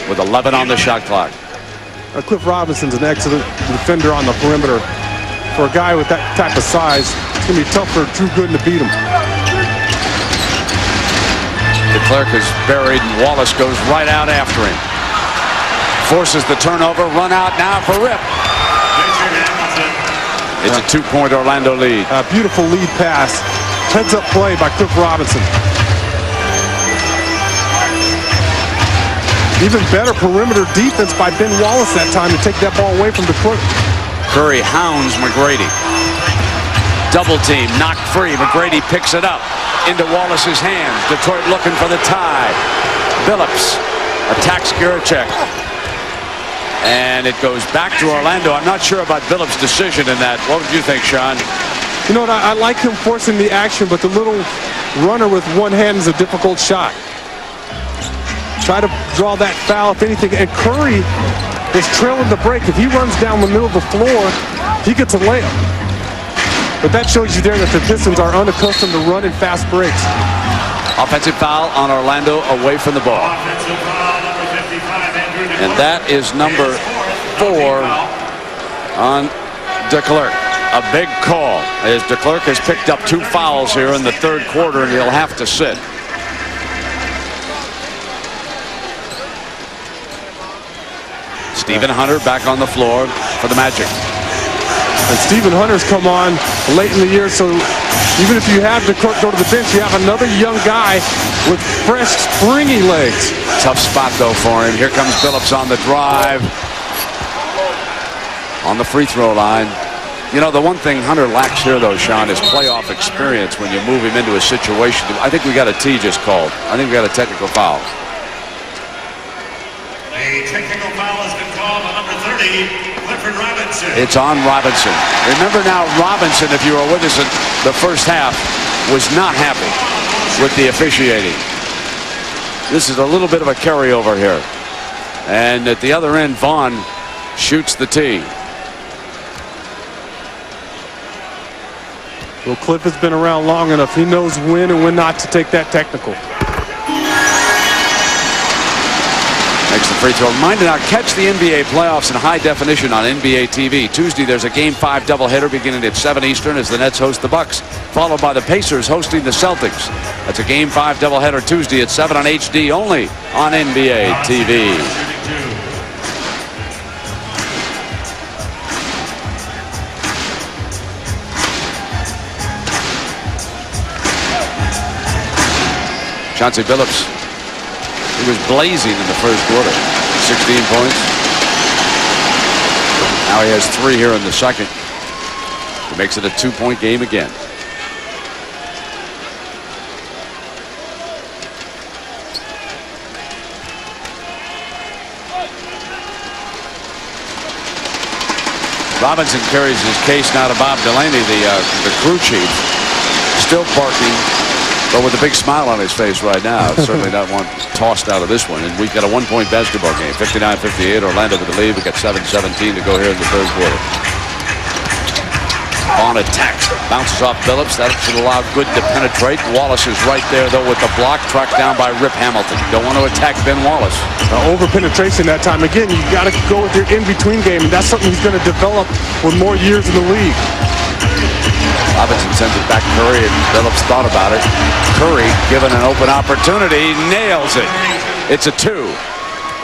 with 11 on the shot clock. Cliff Robinson's an excellent defender on the perimeter. For a guy with that type of size, it's going to be tough for Drew Gooden to beat him. DeClerc is buried, and Wallace goes right out after him. Forces the turnover, run out now for Rip. It's a 2-point Orlando lead. A beautiful lead pass. Heads-up play by Cliff Robinson. Even better perimeter defense by Ben Wallace that time to take that ball away from DeClerc. Curry hounds McGrady. Double team, knocked free. McGrady picks it up into Wallace's hands. Detroit looking for the tie. Billups attacks Giricek. And it goes back to Orlando. I'm not sure about Billups' decision in that. What would you think, Sean? You know what, I like him forcing the action, but the little runner with one hand is a difficult shot. Try to draw that foul, if anything. And Curry is trailing the break. If he runs down the middle of the floor, he gets a layup. But that shows you there that the Pistons are unaccustomed to running fast breaks. Offensive foul on Orlando away from the ball. And that is number 4 on DeClerc. A big call as DeClerc has picked up 2 fouls here in the 3rd quarter, and he'll have to sit. Stephen Hunter back on the floor for the Magic. And Stephen Hunter's come on late in the year, so even if you have DeClerc go to the bench, you have another young guy with fresh, springy legs. Tough spot, though, for him. Here comes Billups on the drive. On the free throw line. You know, the one thing Hunter lacks here, though, Sean, is playoff experience when you move him into a situation. I think we got a T just called. I think we got a technical foul. A technical foul has been called on number 30, Clifford Robinson. It's on Robinson. Remember now, Robinson, if you were with us in the first half, was not happy with the officiating. This is a little bit of a carryover here. And at the other end, Vaughn shoots the tee. Well, Cliff has been around long enough. He knows when and when not to take that technical. Makes the free throw. Reminder now, catch the NBA playoffs in high definition on NBA TV. Tuesday, there's a Game 5 doubleheader beginning at 7 Eastern as the Nets host the Bucks, followed by the Pacers hosting the Celtics. That's a Game 5 doubleheader Tuesday at 7 on HD, only on NBA TV. Chauncey Billups, he was blazing in the first quarter. 16 points. Now he has 3 here in the second. He makes it a 2-point game again. Robinson carries his case now to Bob Delaney, the crew chief, still barking, but with a big smile on his face right now. Certainly not one tossed out of this one. And we've got a 1-point basketball game. 59-58. Orlando with the lead. We've got 7:17 to go here in the third quarter. On attacks. Bounces off Billups. That should allow Good to penetrate. Wallace is right there, though, with the block. Tracked down by Rip Hamilton. Don't want to attack Ben Wallace. Over penetration that time. Again, you got to go with your in-between game, and that's something he's going to develop with more years in the league. Robinson sends it back Curry, and Billups thought about it. Curry, given an open opportunity, nails it. It's a 2.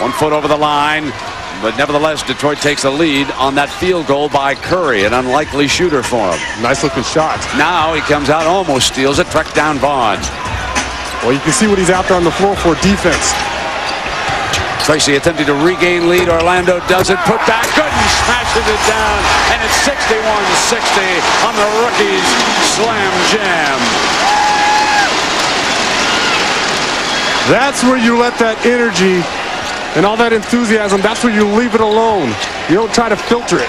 1 foot over the line, but nevertheless, Detroit takes the lead on that field goal by Curry, an unlikely shooter for him. Nice looking shot. Now he comes out, almost steals it, tracked down Vaughn. Well, you can see what he's out there on the floor for, defense. Tracy attempting to regain lead. Orlando does it. Put back. Gooden smashes it down. And it's 61-60 on the rookies' slam jam. That's where you let that energy and all that enthusiasm, that's where you leave it alone. You don't try to filter it.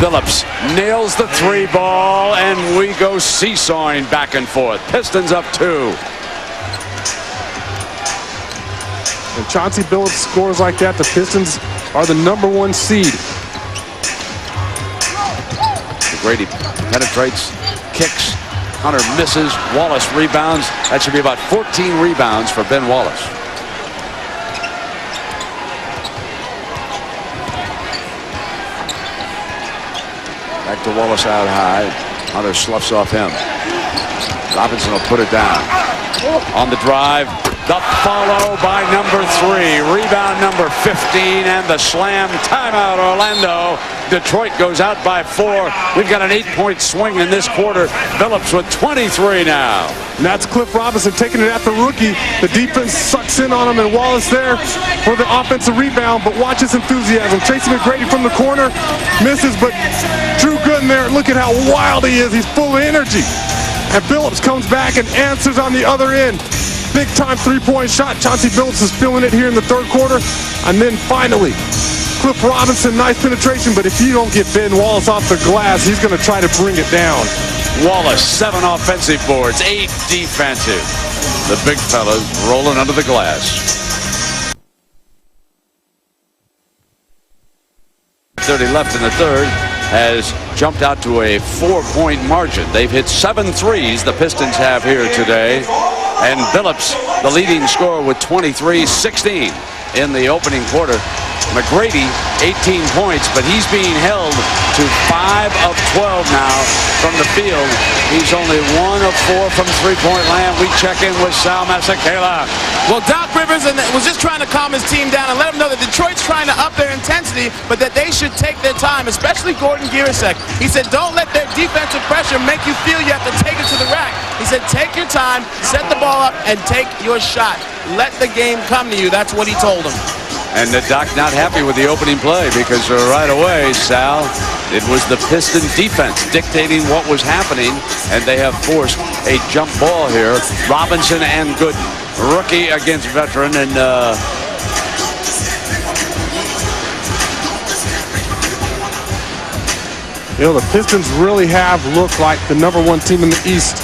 Billups nails the 3 ball, and we go seesawing back and forth. Pistons up 2. When Chauncey Billups scores like that, the Pistons are the #1 seed. Grady penetrates, kicks, Hunter misses, Wallace rebounds. That should be about 14 rebounds for Ben Wallace. Back to Wallace out high. Hunter sloughs off him. Robinson will put it down. On the drive, the follow by number 3. Rebound number 15 and the slam. Timeout Orlando. Detroit goes out by 4. We've got an 8-point swing in this quarter. Billups with 23 now. And that's Cliff Robinson taking it at the rookie. The defense sucks in on him, and Wallace there for the offensive rebound. But watch his enthusiasm. Tracy McGrady from the corner misses, but Drew Gooden there. Look at how wild he is. He's full of energy. And Billups comes back and answers on the other end. Big time 3-point shot. Chauncey Billups is feeling it here in the third quarter. And then finally, Cliff Robinson, nice penetration, but if you don't get Ben Wallace off the glass, he's going to try to bring it down. Wallace, 7 offensive boards, 8 defensive. The big fellas rolling under the glass. 30 left in the third. Has jumped out to a 4-point margin. They've hit 7 threes, the Pistons have here today. And Billups, the leading scorer with 23-16 in the opening quarter. McGrady, 18 points, but he's being held to 5 of 12 now from the field. He's only 1 of 4 from three-point land. We check in with Sal Masekela. Well, Doc Rivers was just trying to calm his team down and let them know that Detroit's trying to up their intensity, but that they should take their time, especially Gordon Gierasek. He said, don't let their defensive pressure make you feel you have to take it to the rack. He said, take your time, set the ball up, and take your shot. Let the game come to you. That's what he told them. And the Doc not happy with the opening play because right away, Sal, it was the Piston defense dictating what was happening, and they have forced a jump ball here. Robinson and Gooden, rookie against veteran, and you know, the Pistons really have looked like the #1 team in the East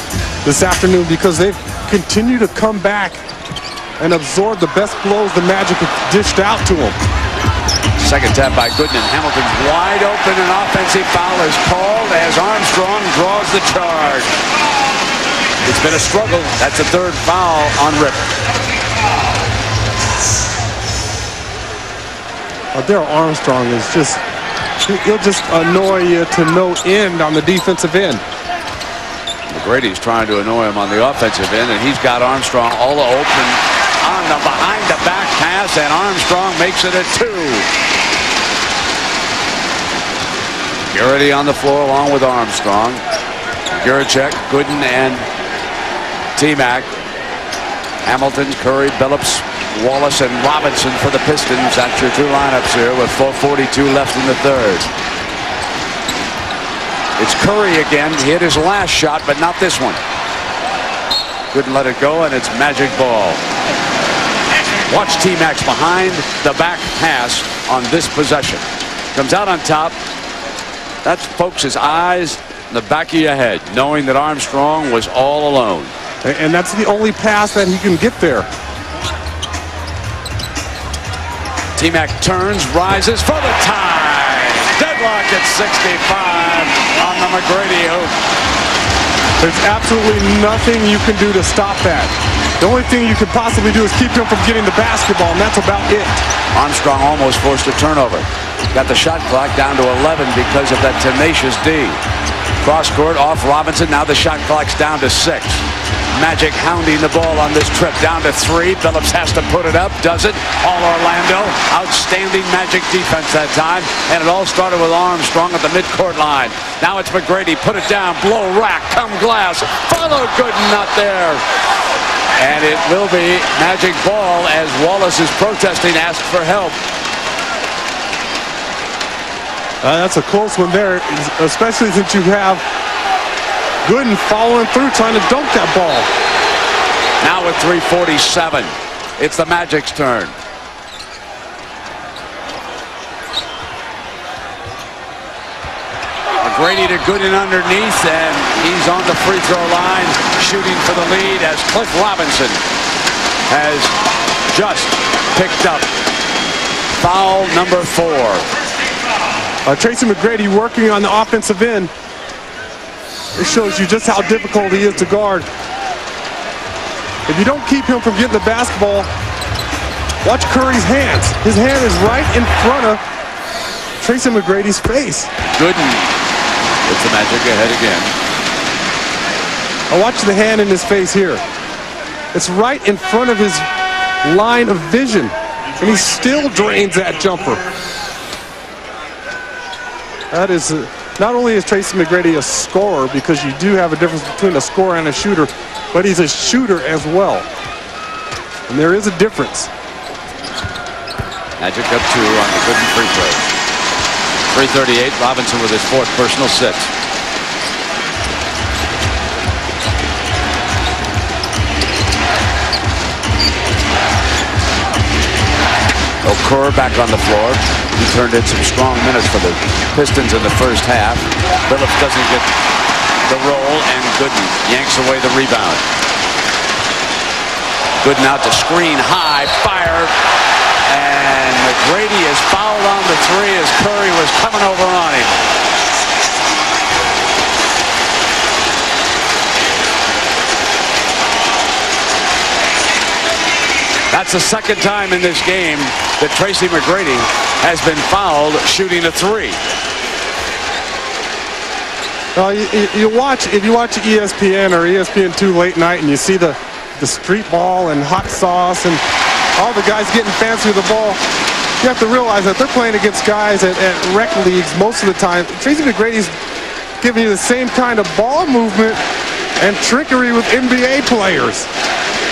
this afternoon because they've continued to come back and absorb the best blows the Magic have dished out to him. Second tap by Gooden. Hamilton's wide open. An offensive foul is called as Armstrong draws the charge. It's been a struggle. That's a third foul on Rip. Daryl Armstrong is just, he'll just annoy you to no end on the defensive end. McGrady's trying to annoy him on the offensive end, and he's got Armstrong all open on the behind the back pass, and Armstrong makes it a 2. Garrity on the floor along with Armstrong. Guracek, Gooden, and T-Mac. Hamilton, Curry, Billups, Wallace, and Robinson for the Pistons. That's your 2 lineups here with 4:42 left in the third. It's Curry again. He hit his last shot, but not this one. Couldn't let it go, and it's Magic ball. Watch T-Max behind the back pass on this possession. Comes out on top. That folks' eyes in the back of your head, knowing that Armstrong was all alone. And that's the only pass that he can get there. T-Mac turns, rises for the tie. Deadlock at 65 on the McGrady hoop. There's absolutely nothing you can do to stop that. The only thing you could possibly do is keep him from getting the basketball, and that's about it. Armstrong almost forced a turnover. Got the shot clock down to 11 because of that tenacious D. Cross court off Robinson. Now the shot clock's down to 6. Magic hounding the ball on this trip down to 3. Billups has to put it up. Does it? All Orlando. Outstanding Magic defense that time. And it all started with Armstrong at the midcourt line. Now it's McGrady. Put it down. Blow rack. Come glass. Follow Gooden. Not there. And it will be Magic ball as Wallace is protesting. Asked for help. That's a close one there, especially since you have Gooden following through, trying to dunk that ball. Now with 3:47, it's the Magic's turn. McGrady to Gooden underneath, and he's on the free throw line, shooting for the lead as Cliff Robinson has just picked up foul number 4. Tracy McGrady working on the offensive end. It shows you just how difficult he is to guard. If you don't keep him from getting the basketball, watch Curry's hands. His hand is right in front of Tracy McGrady's face. Gooden puts the Magic ahead again. Watch the hand in his face here. It's right in front of his line of vision, and he still drains that jumper. That is, not only is Tracy McGrady a scorer, because you do have a difference between a scorer and a shooter, but he's a shooter as well. And there is a difference. Magic up 2 on the Gooden free throw. 3:38, Robinson with his 4th personal 6. Kerr back on the floor. He turned in some strong minutes for the Pistons in the first half. Billups doesn't get the roll, and Gooden yanks away the rebound. Gooden out to screen, high, fire, and McGrady is fouled on the 3 as Curry was coming over on him. That's the second time in this game that Tracy McGrady has been fouled shooting a 3. If you watch ESPN or ESPN2 late night and you see the street ball and hot sauce and all the guys getting fancy with the ball, you have to realize that they're playing against guys at rec leagues most of the time. Tracy McGrady's giving you the same kind of ball movement and trickery with NBA players.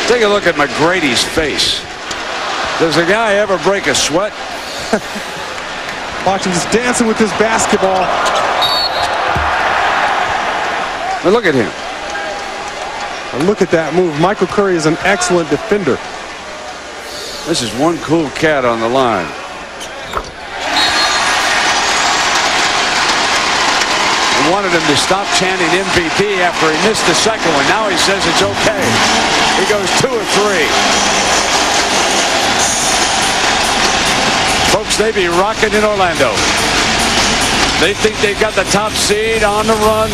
Take a look at McGrady's face. Does a guy ever break a sweat? Watch him just dancing with this basketball. But look at him. And look at that move. Michael Curry is an excellent defender. This is one cool cat on the line. We wanted him to stop chanting MVP after he missed the second one. Now he says it's okay. He goes 2 of 3. folks, they be rocking in Orlando. They think they've got the top seed on the run.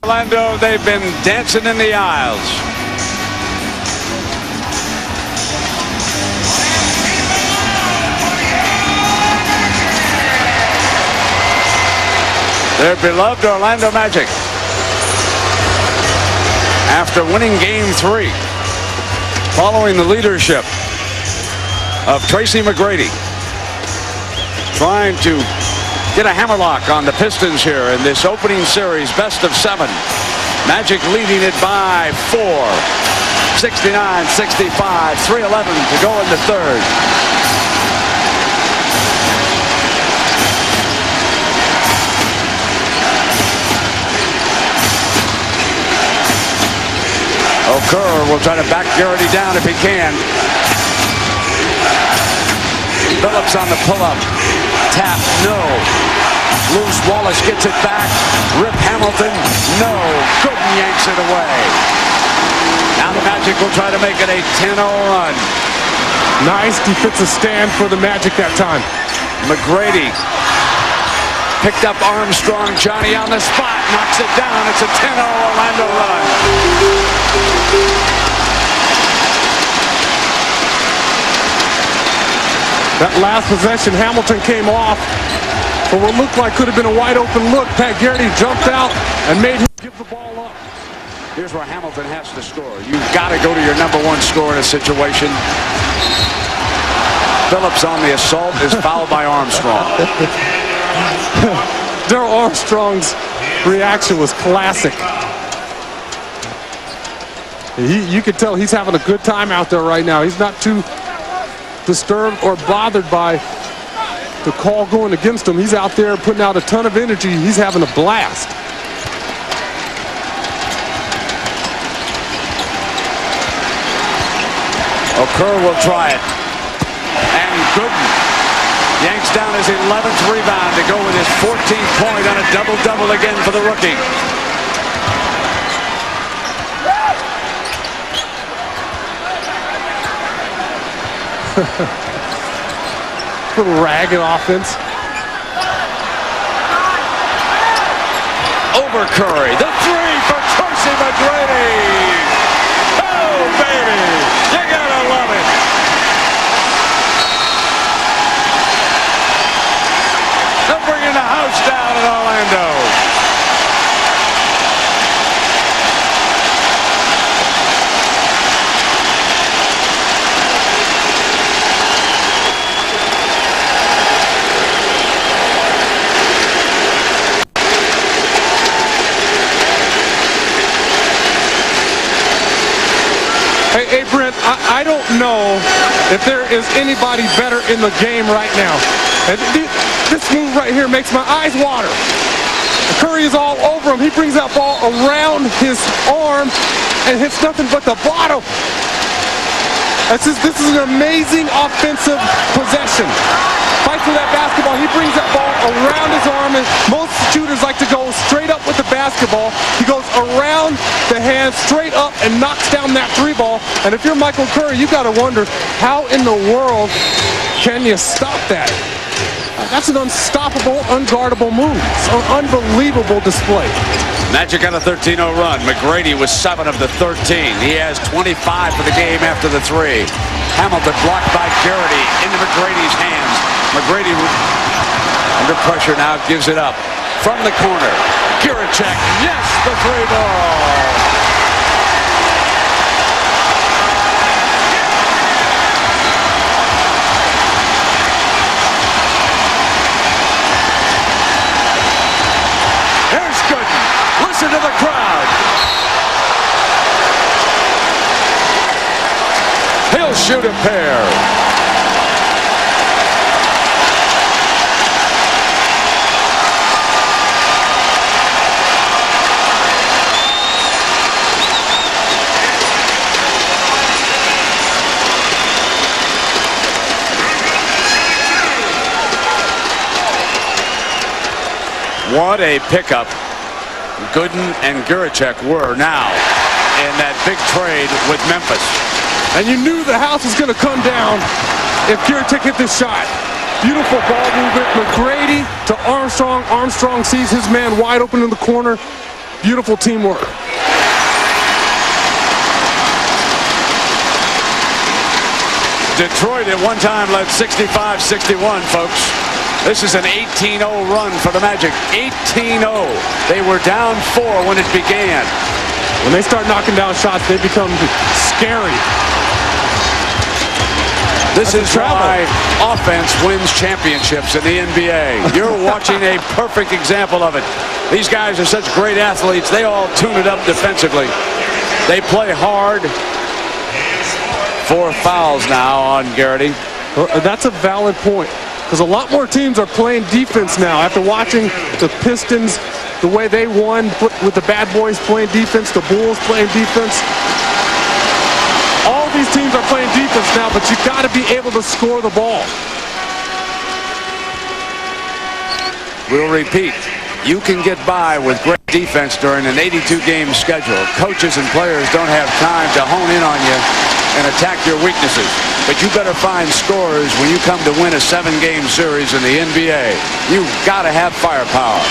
Orlando, they've been dancing in the aisles. Their beloved Orlando Magic, after winning Game 3, following the leadership of Tracy McGrady, trying to get a hammerlock on the Pistons here in this opening series, best of 7. Magic leading it by 4. 69-65, 3:11 to go in the third. Kerr will try to back Garrity down if he can. Phillips on the pull-up. Tap, no. Loose, Wallace gets it back. Rip Hamilton, no. Gooden yanks it away. Now the Magic will try to make it a 10-0 run. Nice defensive stand for the Magic that time. McGrady picked up Armstrong. Johnny on the spot, knocks it down. It's a 10-0 Orlando run. That last possession, Hamilton came off for what looked like could have been a wide open look. Pat Garrity jumped out and made him give the ball up. Here's where Hamilton has to score. You've got to go to your number one scorer in a situation. Phillips on the assault is fouled by Armstrong. Darryl Armstrong's reaction was classic. You can tell he's having a good time out there right now. He's not too disturbed or bothered by the call going against him. He's out there putting out a ton of energy. He's having a blast. Kerr will try it. And Gooden yanks down his 11th rebound to go with his 14th point on a double-double again for the rookie. Little ragged offense. Over Curry. The three for Tracy McGrady. Oh, baby. You gotta love it. They're bringing the house down in Orlando. Hey, Brent, I don't know if there is anybody better in the game right now. And this move right here makes my eyes water. Curry is all over him. He brings that ball around his arm and hits nothing but the bottom. This is an amazing offensive possession. Fights for that basketball. He brings that ball around his arm, and most shooters like to go straight up with the basketball. He goes around the hand, straight up, and knocks down that three ball. And if you're Michael Curry, you got to wonder, how in the world can you stop that? That's an unstoppable, unguardable move. It's an unbelievable display. Magic on a 13-0 run. McGrady was 7 of the 13. He has 25 for the game after the three. Hamilton blocked by Garrity into McGrady's hands. McGrady under pressure now gives it up. From the corner. Giricek, yes, the three ball. Listen to the crowd. He'll shoot a pair. What a pickup Gooden and Giricek were now. in that big trade with Memphis. And you knew the house was going to come down if Kieritek hit this shot. Beautiful ball movement. McGrady to Armstrong. Armstrong sees his man wide open in the corner. Beautiful teamwork. Detroit at one time led 65-61, folks. This is an 18-0 run for the Magic. 18-0. They were down 4 when it began. When they start knocking down shots, they become scary. This is why offense wins championships in the NBA. You're watching a perfect example of it. These guys are such great athletes. They all tune it up defensively. They play hard. 4 fouls now on Garrity. Well, that's a valid point, because a lot more teams are playing defense now. After watching the Pistons, the way they won with the bad boys playing defense, the Bulls playing defense. All these teams are playing defense now, but you got to be able to score the ball. We'll repeat. You can get by with great defense during an 82-game schedule. Coaches and players don't have time to hone in on you and attack your weaknesses. But you better find scorers when you come to win a 7-game series in the NBA. You've got to have firepower.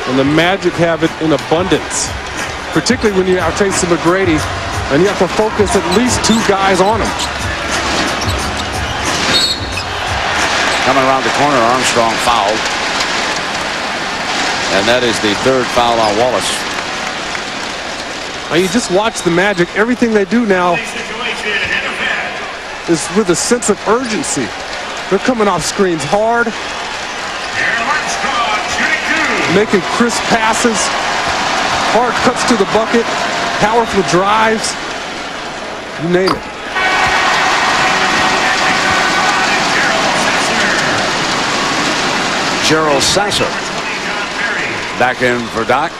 And the Magic have it in abundance, particularly when you have Tracy McGrady, and you have to focus at least 2 guys on him. Coming around the corner, Armstrong fouled. And that is the 3rd foul on Wallace. Now you just watch the Magic. Everything they do now is with a sense of urgency. They're coming off screens hard, making crisp passes, hard cuts to the bucket, powerful drives, you name it. Gerald Sasser back in for Doc.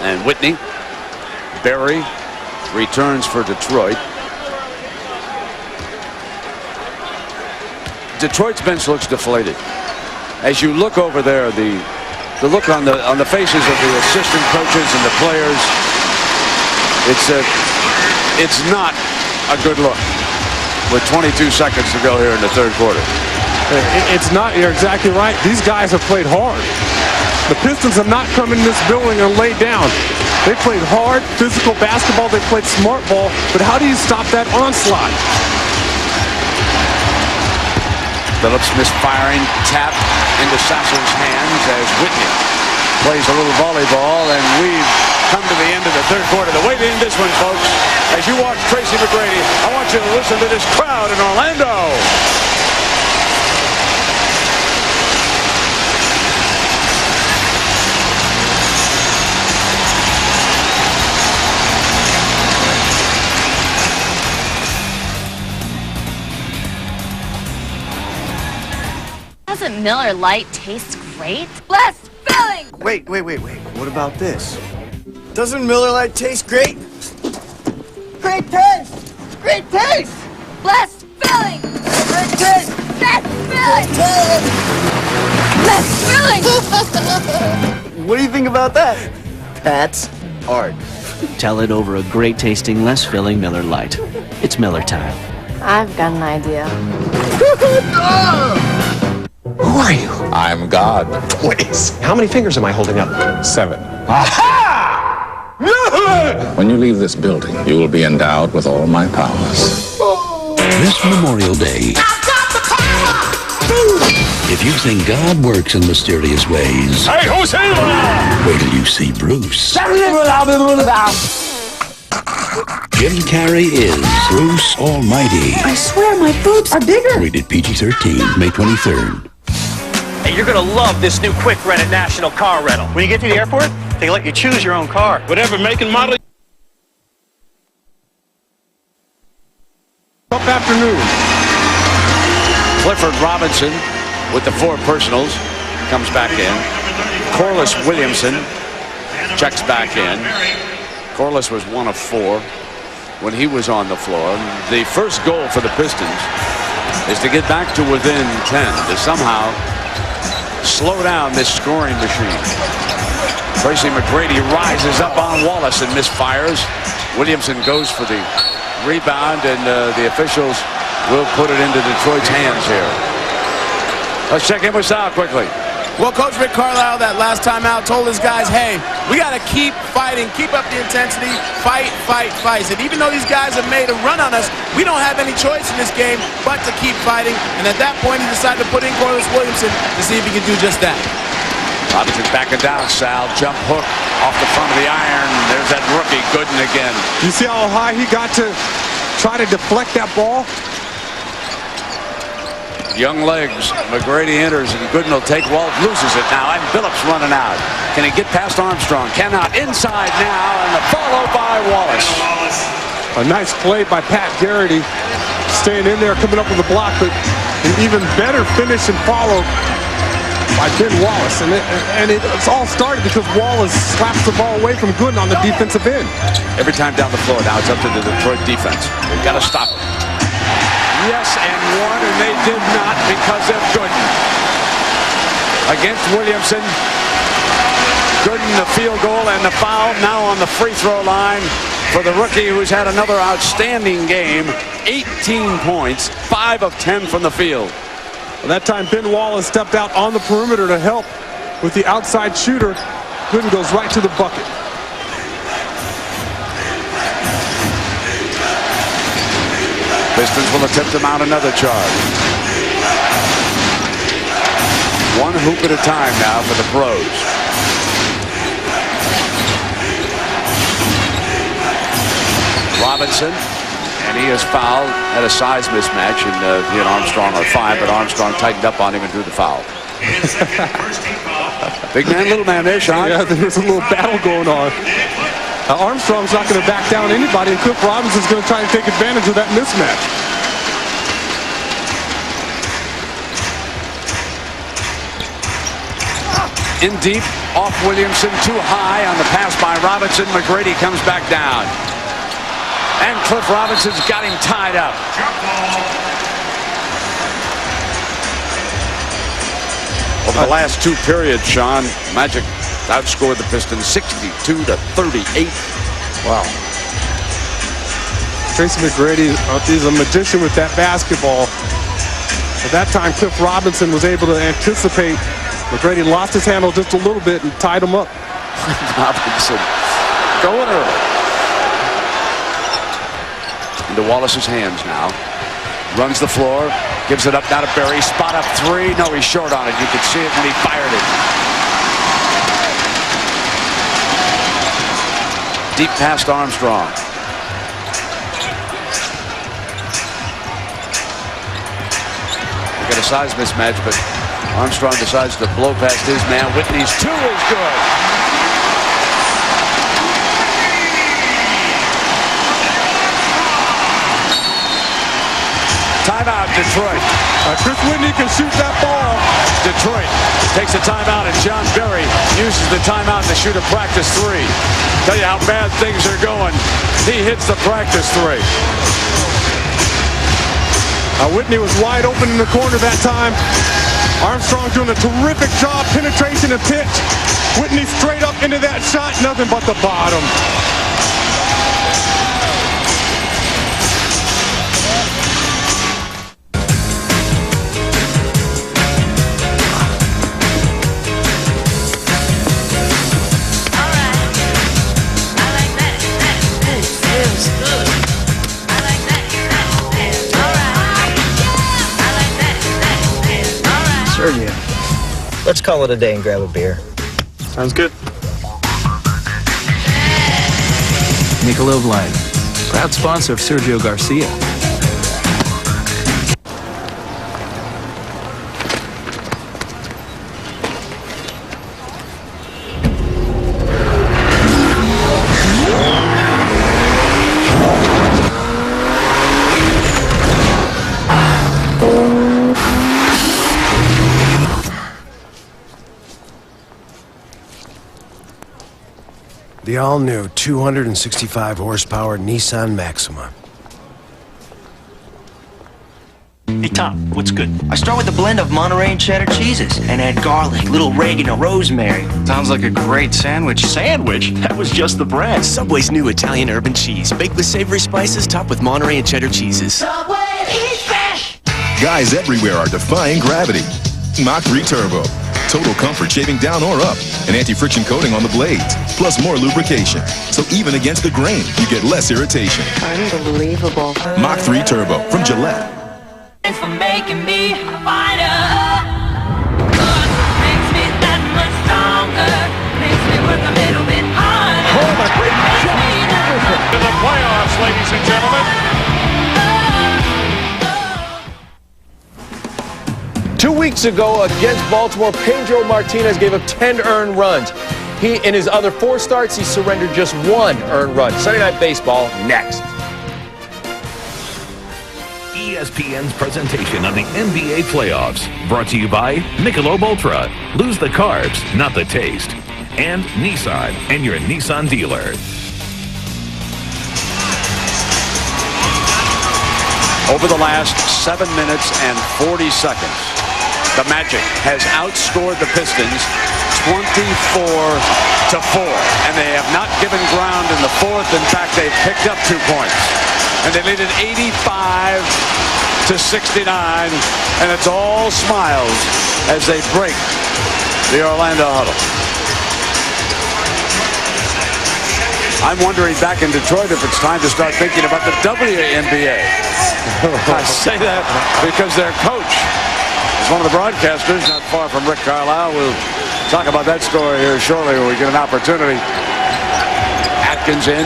And Whitney. Berry returns for Detroit. Detroit's bench looks deflated. As you look over there, the look on the faces of the assistant coaches and the players, it's not a good look with 22 seconds to go here in the 3rd quarter. It's not. You're exactly right. These guys have played hard. The Pistons have not come in this building and laid down. They played hard, physical basketball. They played smart ball. But how do you stop that onslaught? Phillips misfiring, tap into Sasser's hands as Whitney plays a little volleyball, and we've come to the end of the 3rd quarter. The way to end this one, folks, as you watch Tracy McGrady, I want you to listen to this crowd in Orlando. Doesn't Miller Lite taste great? Less filling! Wait. What about this? Doesn't Miller Lite taste great? Great taste! Great taste! Less filling! Great taste! Less filling! Less filling! What do you think about that? That's art. Tell it over a great tasting, less filling Miller Lite. It's Miller time. I've got an idea. Who are you? I'm God. Please. How many fingers am I holding up? 7. Aha! When you leave this building, you will be endowed with all my powers. This Memorial Day, if you think God works in mysterious ways, Hey, who's here? wait till you see Bruce. Jim Carrey is Bruce Almighty. I swear my boobs are bigger. Rated PG-13, May 23rd. Hey, you're gonna love this new quick rent at National Car Rental. When you get to the airport, they let you choose your own car. Whatever make and model. Up afternoon. Clifford Robinson with the 4 personals comes back in. Corliss Williamson checks back in. Corliss was 1 of 4 when he was on the floor. The first goal for the Pistons is to get back to within 10, to somehow slow down this scoring machine. Tracy McGrady rises up on Wallace and misfires. Williamson goes for the rebound, and the officials will put it into Detroit's hands here. Let's check in with Sal quickly. Well, Coach Rick Carlisle that last time out told his guys, hey, we got to keep fighting, keep up the intensity, fight, fight, fight. And even though these guys have made a run on us, we don't have any choice in this game but to keep fighting. And at that point, he decided to put in Corliss Williamson to see if he could do just that. Robinson backing down. Sal, jump hook off the front of the iron. There's that rookie Gooden again. You see how high he got to try to deflect that ball? Young legs. McGrady enters, and Gooden will take Walt, loses it now, and Phillips running out. Can he get past Armstrong? Cannot. Inside now, and the follow by Wallace. A nice play by Pat Garrity, staying in there, coming up with a block, but an even better finish and follow by Ben Wallace. And it's all started because Wallace slaps the ball away from Gooden on the defensive end. Every time down the floor, now it's up to the Detroit defense. They've got to stop it. Yes, and one, and they did not because of Gooden. Against Williamson. Gooden, the field goal and the foul now on the free throw line for the rookie who's had another outstanding game. 18 points, 5 of 10 from the field. Well, that time Ben Wallace stepped out on the perimeter to help with the outside shooter. Gooden goes right to the bucket. Pistons will attempt to mount another charge. One hoop at a time now for the pros. Robinson, and he is fouled, had a size mismatch, and he and Armstrong are fine, but Armstrong tightened up on him and drew the foul. Big man, little man there, Sean. Yeah, there's a little battle going on. Armstrong's not going to back down anybody, and Cliff Robinson's going to try to take advantage of that mismatch. In deep, off Williamson, too high on the pass by Robinson. McGrady comes back down. And Cliff Robinson's got him tied up. Over the last 2 periods, Sean, Magic outscored the Pistons 62-38. Wow. Tracy McGrady is a magician with that basketball. At that time, Cliff Robinson was able to anticipate. McGrady lost his handle just a little bit and tied him up. Robinson going early. Into Wallace's hands now. Runs the floor, gives it up now to Berry. Spot up 3. No, he's short on it. You could see it when he fired it. Deep past Armstrong. They got a size mismatch, but Armstrong decides to blow past his man. Whitney's 2 is good. Timeout, Detroit. Chris Whitney can shoot that ball. Detroit takes a timeout, and John Berry uses the timeout to shoot a practice 3. Tell you how bad things are going. He hits the practice 3. Whitney was wide open in the corner that time. Armstrong doing a terrific job, penetration and pitch. Whitney straight up into that shot, nothing but the bottom. Sergio, let's call it a day and grab a beer. Sounds good. Michelob Light, proud sponsor of Sergio Garcia. The all-new 265 horsepower Nissan Maxima. Hey, Tom, what's good? I start with a blend of Monterey and cheddar cheeses and add garlic, little oregano, rosemary. Sounds like a great sandwich. Sandwich? That was just the bread. Subway's new Italian urban cheese, baked with savory spices, topped with Monterey and cheddar cheeses. Subway, eat fresh! Guys everywhere are defying gravity. Mach 3 Turbo. Total comfort shaving down or up. An anti-friction coating on the blades. Plus more lubrication. So even against the grain, you get less irritation. Unbelievable. Mach 3 Turbo from Gillette. Thanks for making me a fighter. Makes me that much stronger. Makes me work a little bit harder. Oh, my great jump. In the playoffs, ladies and gentlemen. 2 weeks ago against Baltimore, Pedro Martinez gave up 10 earned runs. In his other 4 starts, he surrendered just 1 earned run. Sunday Night Baseball next. ESPN's presentation of the NBA playoffs, brought to you by Michelob Ultra. Lose the carbs, not the taste. And Nissan, and your Nissan dealer. Over the last 7 minutes and 40 seconds, the Magic has outscored the Pistons 24-4, and they have not given ground in the fourth. In fact, they've picked up 2 points, and they lead it 85-69, and it's all smiles as they break the Orlando huddle. I'm wondering back in Detroit if it's time to start thinking about the WNBA. I say that because their coach is one of the broadcasters not far from Rick Carlisle. We'll talk about that story here shortly when we get an opportunity. Atkins in.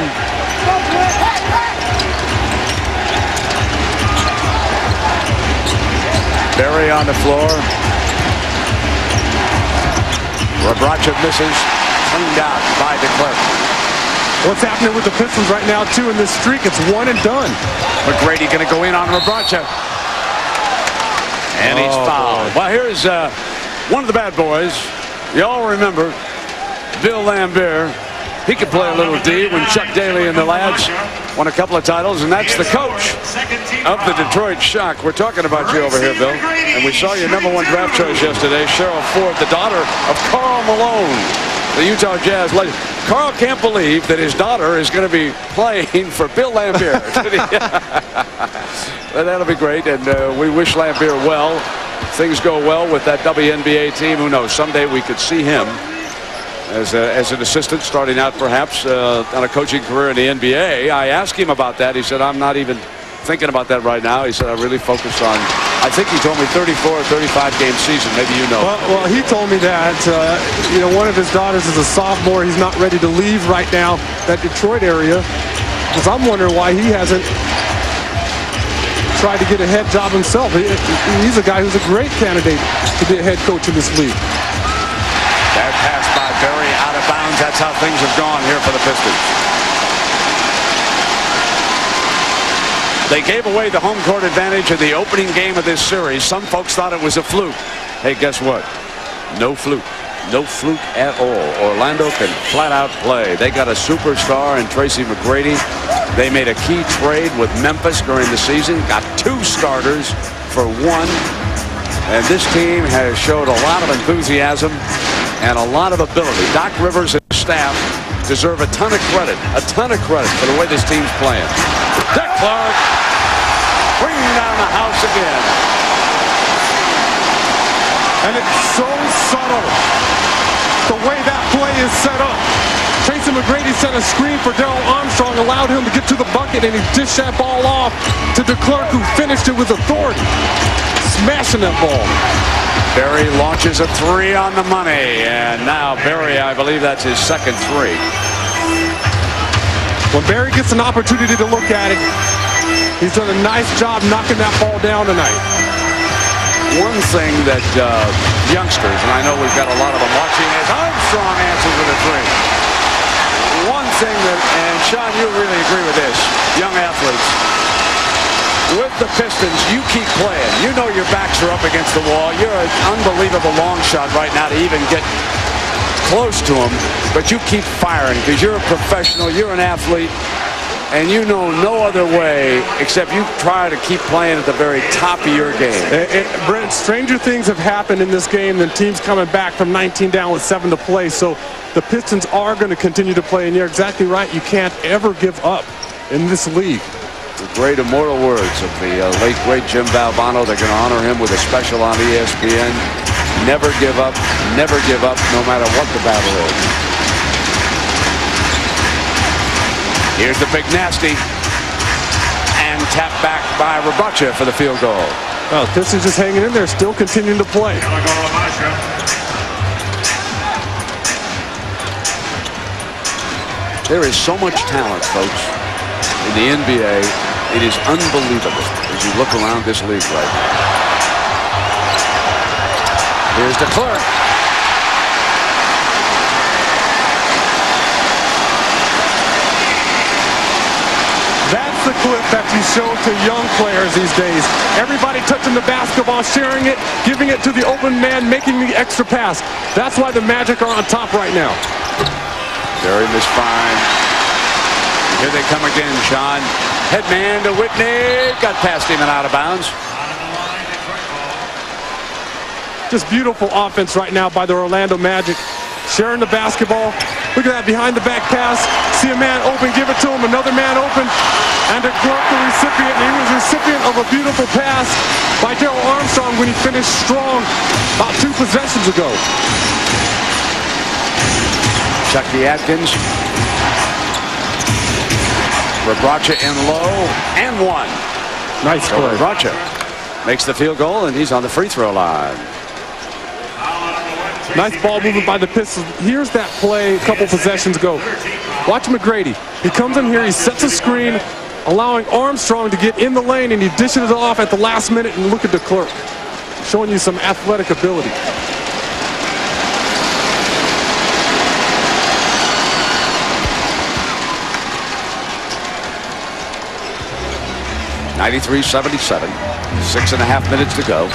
Berry on the floor. Rabracha misses. Cleaned out by DeClerc. What's happening with the Pistons right now, too, in this streak? It's one and done. McGrady going to go in on Rabracha. And he's fouled. Well, here's one of the bad boys. You all remember Bill Laimbeer. He could play a little D when Chuck Daly and the lads won a couple of titles, and that's the coach of the Detroit Shock. We're talking about you over here, Bill. And we saw your #1 draft choice yesterday, Cheryl Ford, the daughter of Karl Malone, the Utah Jazz legend. Karl can't believe that his daughter is going to be playing for Bill Laimbeer. Well, that'll be great, and we wish Laimbeer well. Things go well with that WNBA team. Who knows? Someday we could see him as an assistant, starting out perhaps on a coaching career in the NBA. I asked him about that. He said, I'm not even thinking about that right now. He said, I really focus on, I think he told me 34 or 35 game season. Maybe you know. Well, he told me that, one of his daughters is a sophomore. He's not ready to leave right now, that Detroit area. Because I'm wondering why he hasn't tried to get a head job himself. He's a guy who's a great candidate to be a head coach in this league. That pass by Berry out of bounds. That's how things have gone here for the Pistons. They gave away the home court advantage in the opening game of this series. Some folks thought it was a fluke. Hey, guess what? No fluke. No fluke at all. Orlando can flat out play. They got a superstar in Tracy McGrady. They made a key trade with Memphis during the season. Got 2 starters for 1. And this team has showed a lot of enthusiasm and a lot of ability. Doc Rivers and his staff deserve a ton of credit for the way this team's playing. DeClerc bringing down the house again. And it's so subtle, the way that play is set up. Tracy McGrady set a screen for Darrell Armstrong, allowed him to get to the bucket, and he dished that ball off to DeClerc, who finished it with authority, smashing that ball. Berry launches a 3 on the money, and now Berry, I believe that's his second 3. When Berry gets an opportunity to look at it, he's done a nice job knocking that ball down tonight. One thing that youngsters, and I know we've got a lot of them watching, is Armstrong answers with a 3. One thing that, and Sean, you really agree with this, young athletes, with the Pistons, you keep playing. You know your backs are up against the wall. You're an unbelievable long shot right now to even get close to them, but you keep firing because you're a professional, you're an athlete. and you know no other way except you try to keep playing at the very top of your game. Brent, stranger things have happened in this game than teams coming back from 19 down with 7 to play. So the Pistons are going to continue to play, and you're exactly right. You can't ever give up in this league. The great immortal words of the late, great Jim Valvano. They're going to honor him with a special on ESPN. Never give up, no matter what the battle is. Here's the big nasty. And tapped back by Rabacha for the field goal. Well, Pistons just hanging in there, still continuing to play. There is so much talent, folks, in the NBA. It is unbelievable as you look around this league right now. Here's the Clerk. That's the clip that you show to young players these days. Everybody touching the basketball, sharing it, giving it to the open man, making the extra pass. That's why the Magic are on top right now. Very misfired. Here they come again, Sean. Headman to Whitney. Got past him and out of bounds. Just beautiful offense right now by the Orlando Magic. Sharing the basketball. Look at that behind the back pass. See a man open, give it to him. Another man open. And to Clark, the recipient. He was the recipient of a beautiful pass by Darrell Armstrong when he finished strong about 2 possessions ago. Chucky Atkins. Rabracha in low and 1. Nice play. Rabracha makes the field goal, and he's on the free throw line. Nice ball movement by the Pistons. Here's that play a couple possessions ago. Watch McGrady. He comes in here, he sets a screen, allowing Armstrong to get in the lane, and he dishes it off at the last minute, and look at the Clerk. Showing you some athletic ability. (93-77). 6.5 minutes to go.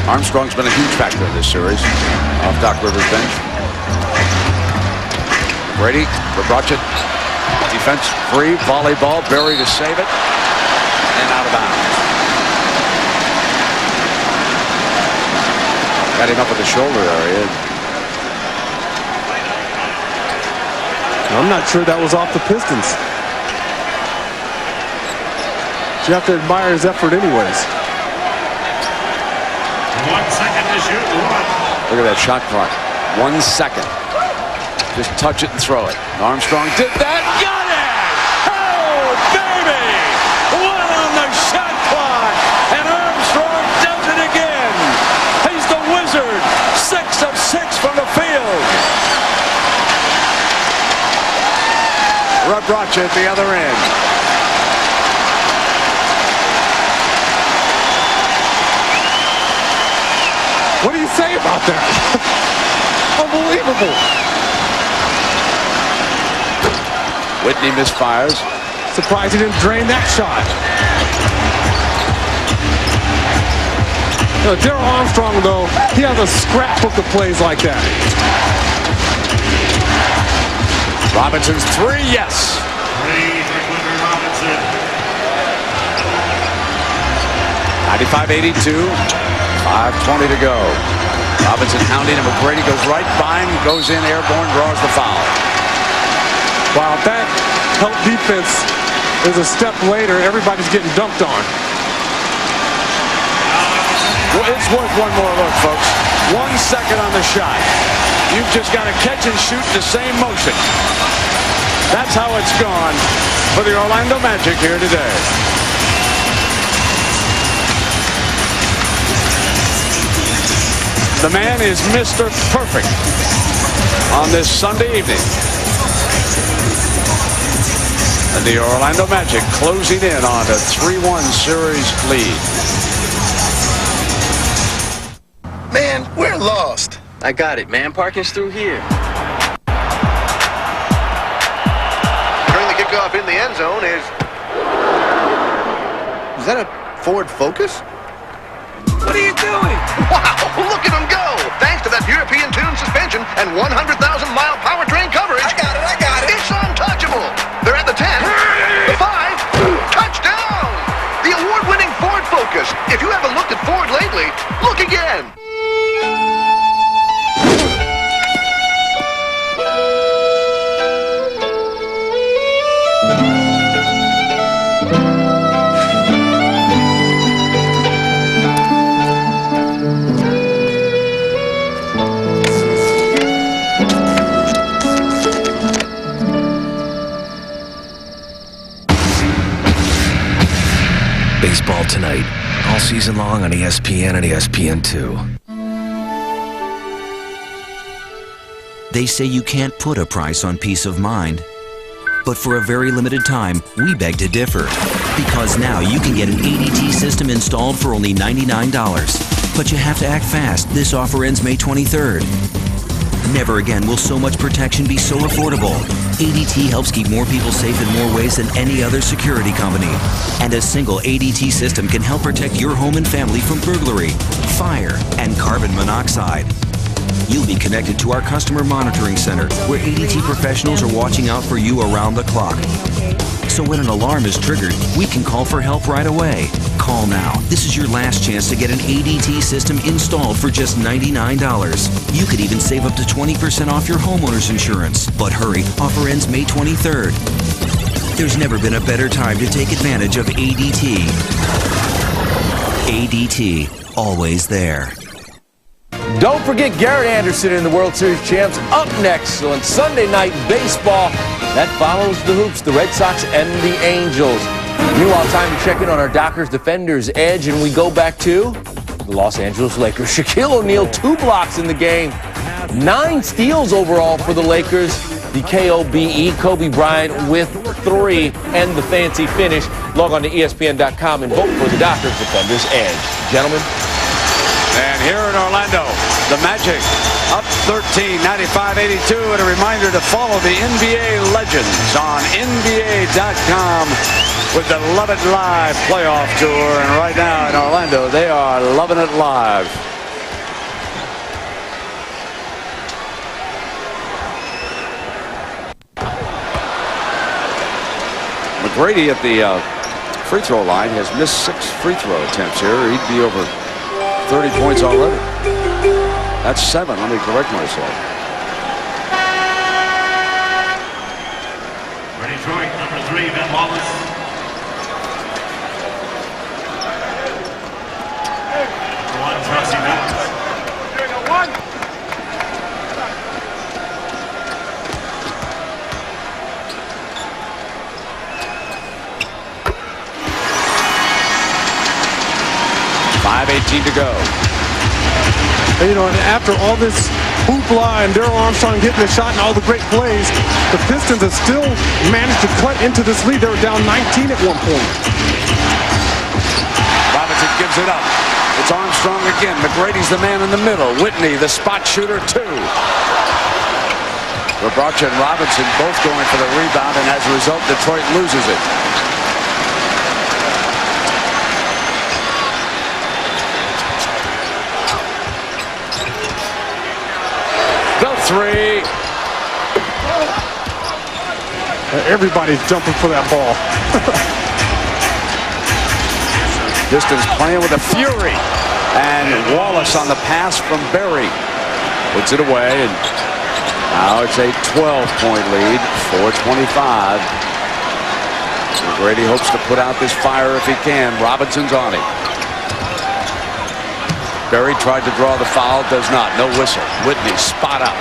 Armstrong's been a huge factor in this series off Doc Rivers' bench. Brady, Rabracha, defense free, volleyball, Berry to save it, and out of bounds. Got him up at the shoulder area. I'm not sure that was off the Pistons. You have to admire his effort anyways. 1 second to shoot. Look at that shot clock. 1 second. Just touch it and throw it. Armstrong did that. Got it! Oh, baby! 1 on the shot clock. And Armstrong does it again. He's the wizard. 6 of 6 from the field. Rabracha at the other end. What do you say about that? Unbelievable. Whitney misfires. Surprised he didn't drain that shot. You know, Darrell Armstrong, though, he has a scrapbook of plays like that. Robinson's 3, yes. 3 for Clifford Robinson. 95-82. 5:20 to go. Robinson hounding him. McGrady goes right by him, goes in, airborne, draws the foul. Wow, that help defense is a step later. Everybody's getting dumped on. Well, it's worth one more look, folks. 1 second on the shot. You've just got to catch and shoot the same motion. That's how it's gone for the Orlando Magic here today. The man is Mr. Perfect on this Sunday evening. And the Orlando Magic closing in on a 3-1 series lead. Man, we're lost. I got it, man. Parking's through here. During the kickoff in the end zone is that a Ford Focus? What are you doing? Wow, look at him go! Thanks to that European tuned suspension and 100,000-mile powertrain coverage. I got it. It's untouchable. They're at the 10, the 5, touchdown! The award-winning Ford Focus. If you haven't looked at Ford lately, look again. Baseball tonight, all season long on ESPN and ESPN2. They say you can't put a price on peace of mind. But for a very limited time, we beg to differ. Because now you can get an ADT system installed for only $99. But you have to act fast. This offer ends May 23rd. Never again will so much protection be so affordable. ADT helps keep more people safe in more ways than any other security company. And a single ADT system can help protect your home and family from burglary, fire, and carbon monoxide. You'll be connected to our customer monitoring center, where ADT professionals are watching out for you around the clock. So when an alarm is triggered, we can call for help right away. Call now. This is your last chance to get an ADT system installed for just $99. You could even save up to 20% off your homeowner's insurance. But hurry, offer ends May 23rd. There's never been a better time to take advantage of ADT. ADT, always there. Don't forget Garrett Anderson in the World Series champs up next on Sunday Night Baseball. That follows the hoops, the Red Sox and the Angels. Meanwhile, time to check in on our Dockers Defenders edge, and we go back to the Los Angeles Lakers. Shaquille O'Neal, 2 blocks in the game, 9 steals overall for the Lakers. The KOBE, Kobe Bryant with 3, and the fancy finish. Log on to ESPN.com and vote for the Dockers Defenders edge. Gentlemen. And here in Orlando, the Magic up 13, 95-82. And a reminder to follow the NBA legends on NBA.com with the Love It Live playoff tour. And right now in Orlando, they are loving it live. McGrady at the free throw line has missed 6 free throw attempts here. He'd be over 30 points already. That's 7. Let me correct myself. For Detroit, number 3, Ben Wallace. One, Chauncey Billups. 5:18 to go. And, you know, and after all this hoopla and Darrell Armstrong getting the shot and all the great plays, the Pistons have still managed to cut into this lead. They were down 19 at one point. Robinson gives it up. It's Armstrong again. McGrady's the man in the middle. Whitney, the spot shooter, 2. Rebraca and Robinson both going for the rebound, and as a result, Detroit loses it. The 3. Everybody's jumping for that ball. Pistons playing with a fury. And Wallace on the pass from Berry. Puts it away, and now it's a 12-point lead, 4:25. McGrady hopes to put out this fire if he can. Robinson's on him. Berry tried to draw the foul, does not. No whistle. Whitney spot up.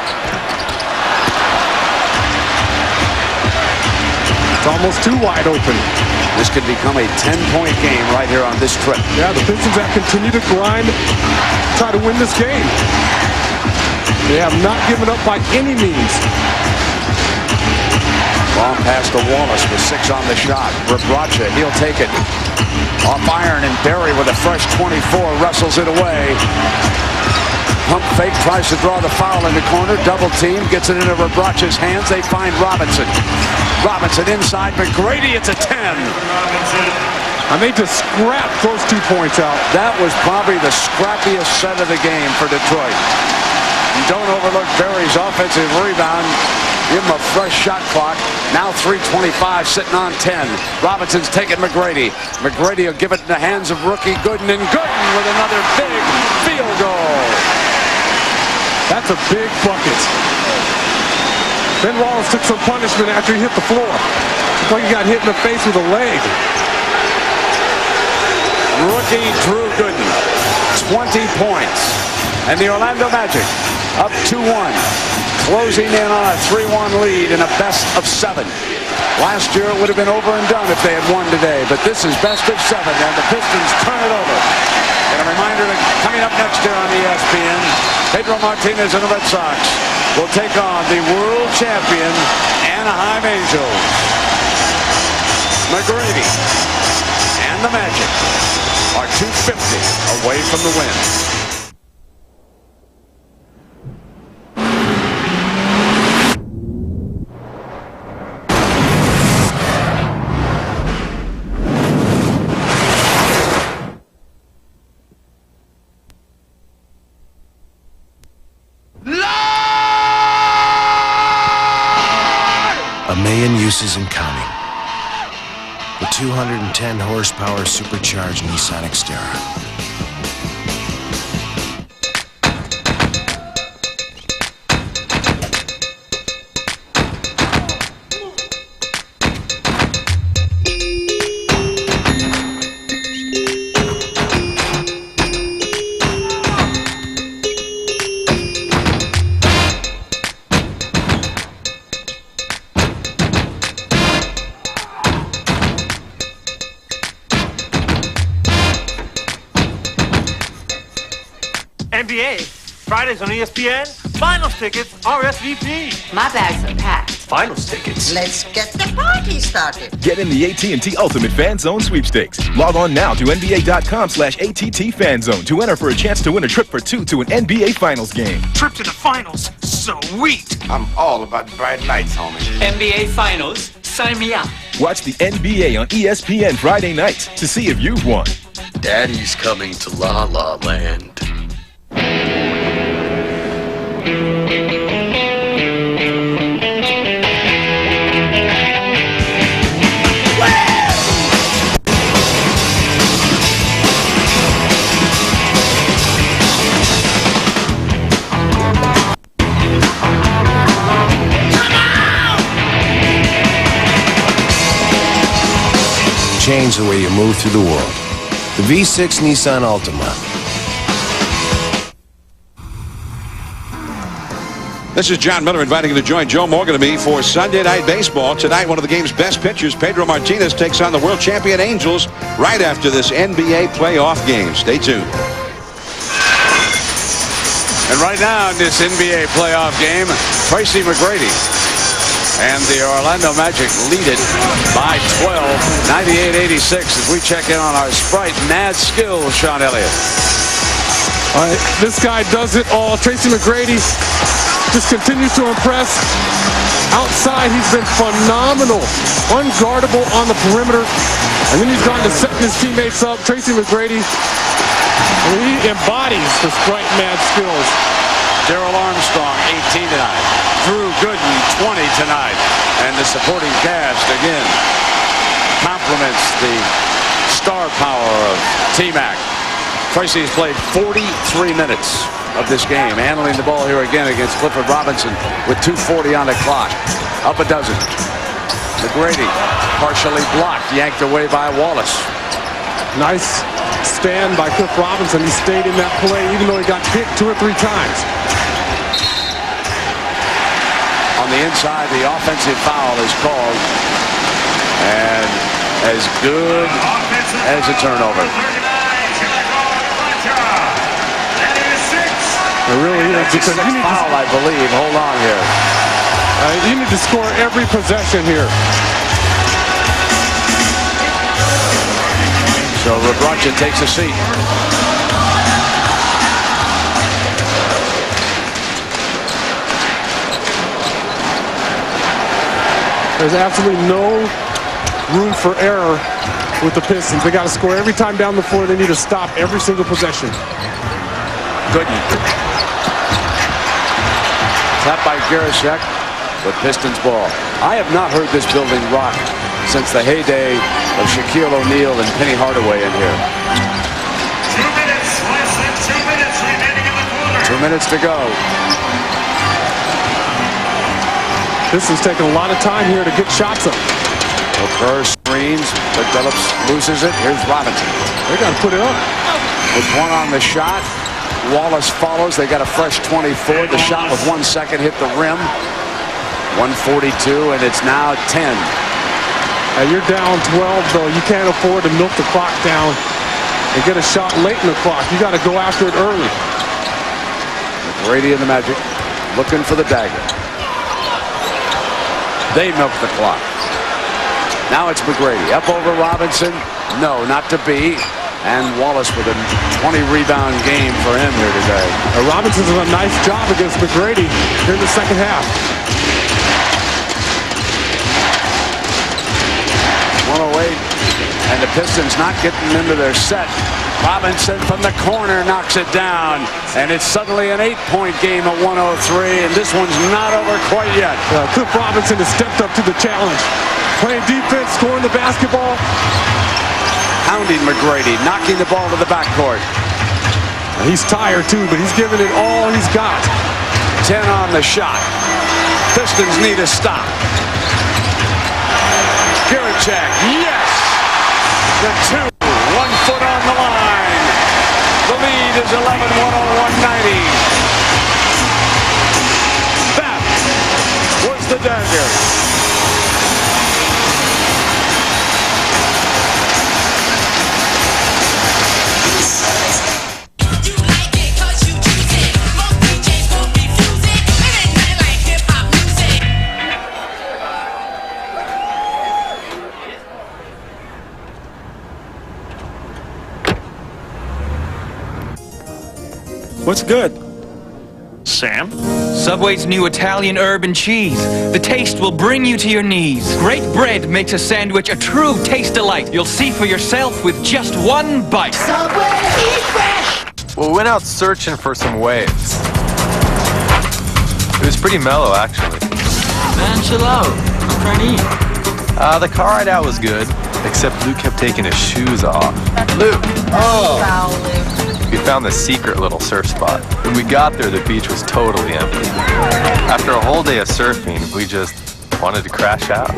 It's almost too wide open. This could become a 10-point game right here on this trip. Yeah, the Pistons have continued to grind, try to win this game. They have not given up by any means. Long pass to Wallace with 6 on the shot. Rebraca, he'll take it. Off iron, and Berry with a fresh 24 wrestles it away. Pump fake, tries to draw the foul in the corner. Double team, gets it into Rebraca's hands. They find Robinson. Robinson inside McGrady, it's a 10. And they just scrapped those 2 points out. That was probably the scrappiest set of the game for Detroit. You don't overlook Barry's offensive rebound. Give him a fresh shot clock. Now 3:25 sitting on 10. Robinson's taking McGrady. McGrady will give it in the hands of rookie Gooden, and Gooden with another big field goal. That's a big bucket. Ben Wallace took some punishment after he hit the floor. Looked like he got hit in the face with a leg. Rookie Drew Gooden, 20 points. And the Orlando Magic up 2-1, closing in on a 3-1 lead in a best of 7. Last year it would have been over and done if they had won today, but this is best of 7, and the Pistons turn it over. And a reminder that coming up next year on ESPN, Pedro Martinez and the Red Sox will take on the world champion Anaheim Angels. McGrady and the Magic are 250 away from the win. A million uses and counting. The 210 horsepower supercharged Nissan Xterra. NBA, Fridays on ESPN, finals tickets, RSVP. My bags are packed. Finals tickets. Let's get the party started. Get in the AT&T Ultimate Fan Zone sweepstakes. Log on now to NBA.com/ATT Fan Zone to enter for a chance to win a trip for 2 to an NBA Finals game. Trip to the finals, sweet. I'm all about the bright lights, homie. NBA Finals, sign me up. Watch the NBA on ESPN Friday nights to see if you've won. Daddy's coming to La La Land. Change the way you move through the world. The V6 Nissan Altima. This is John Miller inviting you to join Joe Morgan and me for Sunday Night Baseball. Tonight, one of the game's best pitchers, Pedro Martinez, takes on the world champion Angels right after this NBA playoff game. Stay tuned. And right now in this NBA playoff game, Tracy McGrady and the Orlando Magic lead it by 12, 98-86 as we check in on our Sprite Mad Skills, Sean Elliott. All right, this guy does it all. Tracy McGrady just continues to impress. Outside, he's been phenomenal. Unguardable on the perimeter. And then he's gone to setting his teammates up. Tracy McGrady, he embodies the Sprite Mad Skills. Darrell Armstrong, 18 tonight. Drew Gooden, 20 tonight. And the supporting cast, again, complements the star power of T-Mac. Tracy has played 43 minutes of this game, handling the ball here again against Clifford Robinson with 2:40 on the clock. Up a dozen. McGrady, partially blocked, yanked away by Wallace. Nice stand by Cliff Robinson. He stayed in that play even though he got hit 2 or 3 times. On the inside, the offensive foul is called. And as good as a turnover. It really is. Because you need foul, I believe. Hold on here. You need to score every possession here. So Rabrocha takes a seat. There's absolutely no room for error with the Pistons. They got to score every time down the floor. They need to stop every single possession. Gooden. Tapped by Gierczak with Pistons ball. I have not heard this building rock since the heyday of Shaquille O'Neal and Penny Hardaway in here. 2 minutes, less than 2 minutes remaining in the quarter. 2 minutes to go. Pistons taking a lot of time here to get shots up. Kerr screens, but Phillips loses it. Here's Robinson. They got to put it up. With one on the shot. Wallace follows. They got a fresh 24. The shot with 1 second hit the rim. 142, and it's now 10. You're down 12, though. You can't afford to milk the clock down and get a shot late in the clock. You got to go after it early. McGrady and the Magic looking for the dagger. They milk the clock. Now it's McGrady. Up over Robinson. No, not to be. And Wallace with a 20-rebound game for him here today. Robinson does a nice job against McGrady here in the second half. 108, and the Pistons not getting into their set. Robinson from the corner knocks it down, and it's suddenly an 8-point game at 103, and this one's not over quite yet. Cliff Robinson has stepped up to the challenge. Playing defense, scoring the basketball. Pounding McGrady, knocking the ball to the backcourt. He's tired too, but he's giving it all he's got. 10 on the shot. Pistons need a stop. Gierczak, yes! The 2, 1 foot on the line. The lead is 11, 101-90. That was the dagger. What's good? Sam? Subway's new Italian urban cheese. The taste will bring you to your knees. Great bread makes a sandwich a true taste delight. You'll see for yourself with just one bite. Subway, eat fresh! Well, we went out searching for some waves. It was pretty mellow, actually. Man, chill out. I'm trying to eat. The car ride out was good, except Luke kept taking his shoes off. Luke! Oh! Foul, Luke. We found this secret little surf spot. When we got there, the beach was totally empty. After a whole day of surfing, we just wanted to crash out.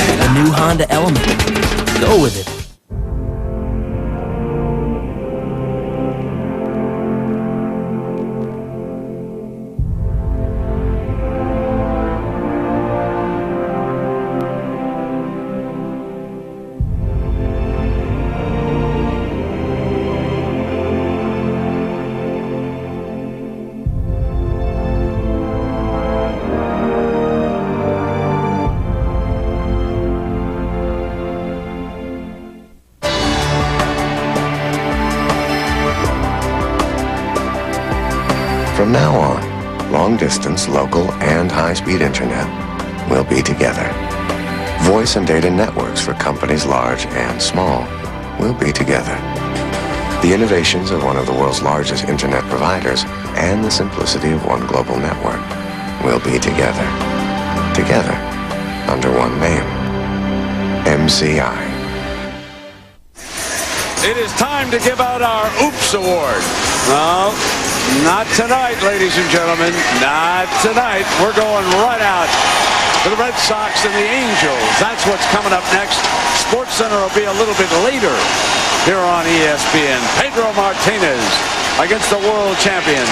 The new Honda Element. Go with it. From now on, long-distance, local, and high-speed internet will be together. Voice and data networks for companies large and small will be together. The innovations of one of the world's largest internet providers and the simplicity of one global network will be together. Together, under one name. MCI. It is time to give out our Oops Award. No, not tonight, ladies and gentlemen. Not tonight. We're going right out to the Red Sox and the Angels. That's what's coming up next. SportsCenter will be a little bit later here on ESPN. Pedro Martinez against the world champions.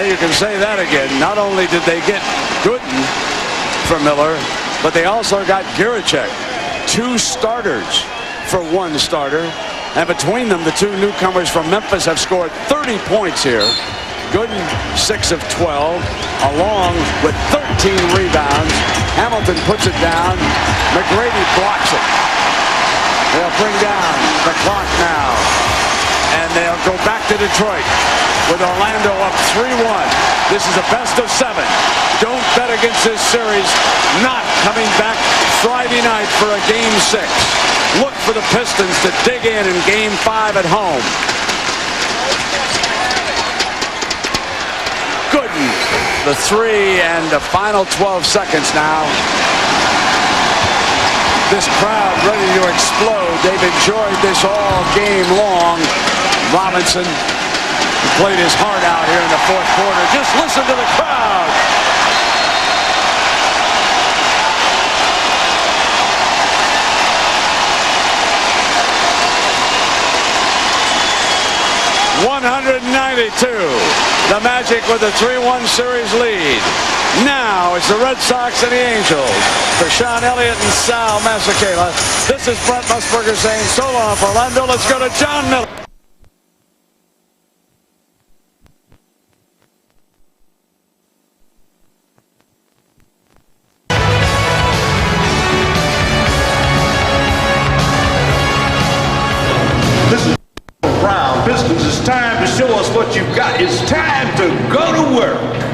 You can say that again. Not only did they get Gooden for Miller, but they also got Gierczak. 2 starters for 1 starter. And between them, the 2 newcomers from Memphis have scored 30 points here. Gooden, 6 of 12, along with 13 rebounds. Hamilton puts it down. McGrady blocks it. They'll bring down the clock now. And they'll go back to Detroit. with Orlando up 3-1. This is a best of 7. Don't bet against this series not coming back Friday night for a Game 6. Look for the Pistons to dig in Game 5 at home. Gooden, the 3 and the final 12 seconds now. This crowd ready to explode. They've enjoyed this all game long. Robinson played his heart out here in the fourth quarter. Just listen to the crowd. (192). The Magic with a 3-1 series lead. Now it's the Red Sox and the Angels. For Sean Elliott and Sal Masakela, this is Brent Musburger saying so long for Orlando. Let's go to John Miller. Brown Pistons, it's time to show us what you've got. It's time to go to work.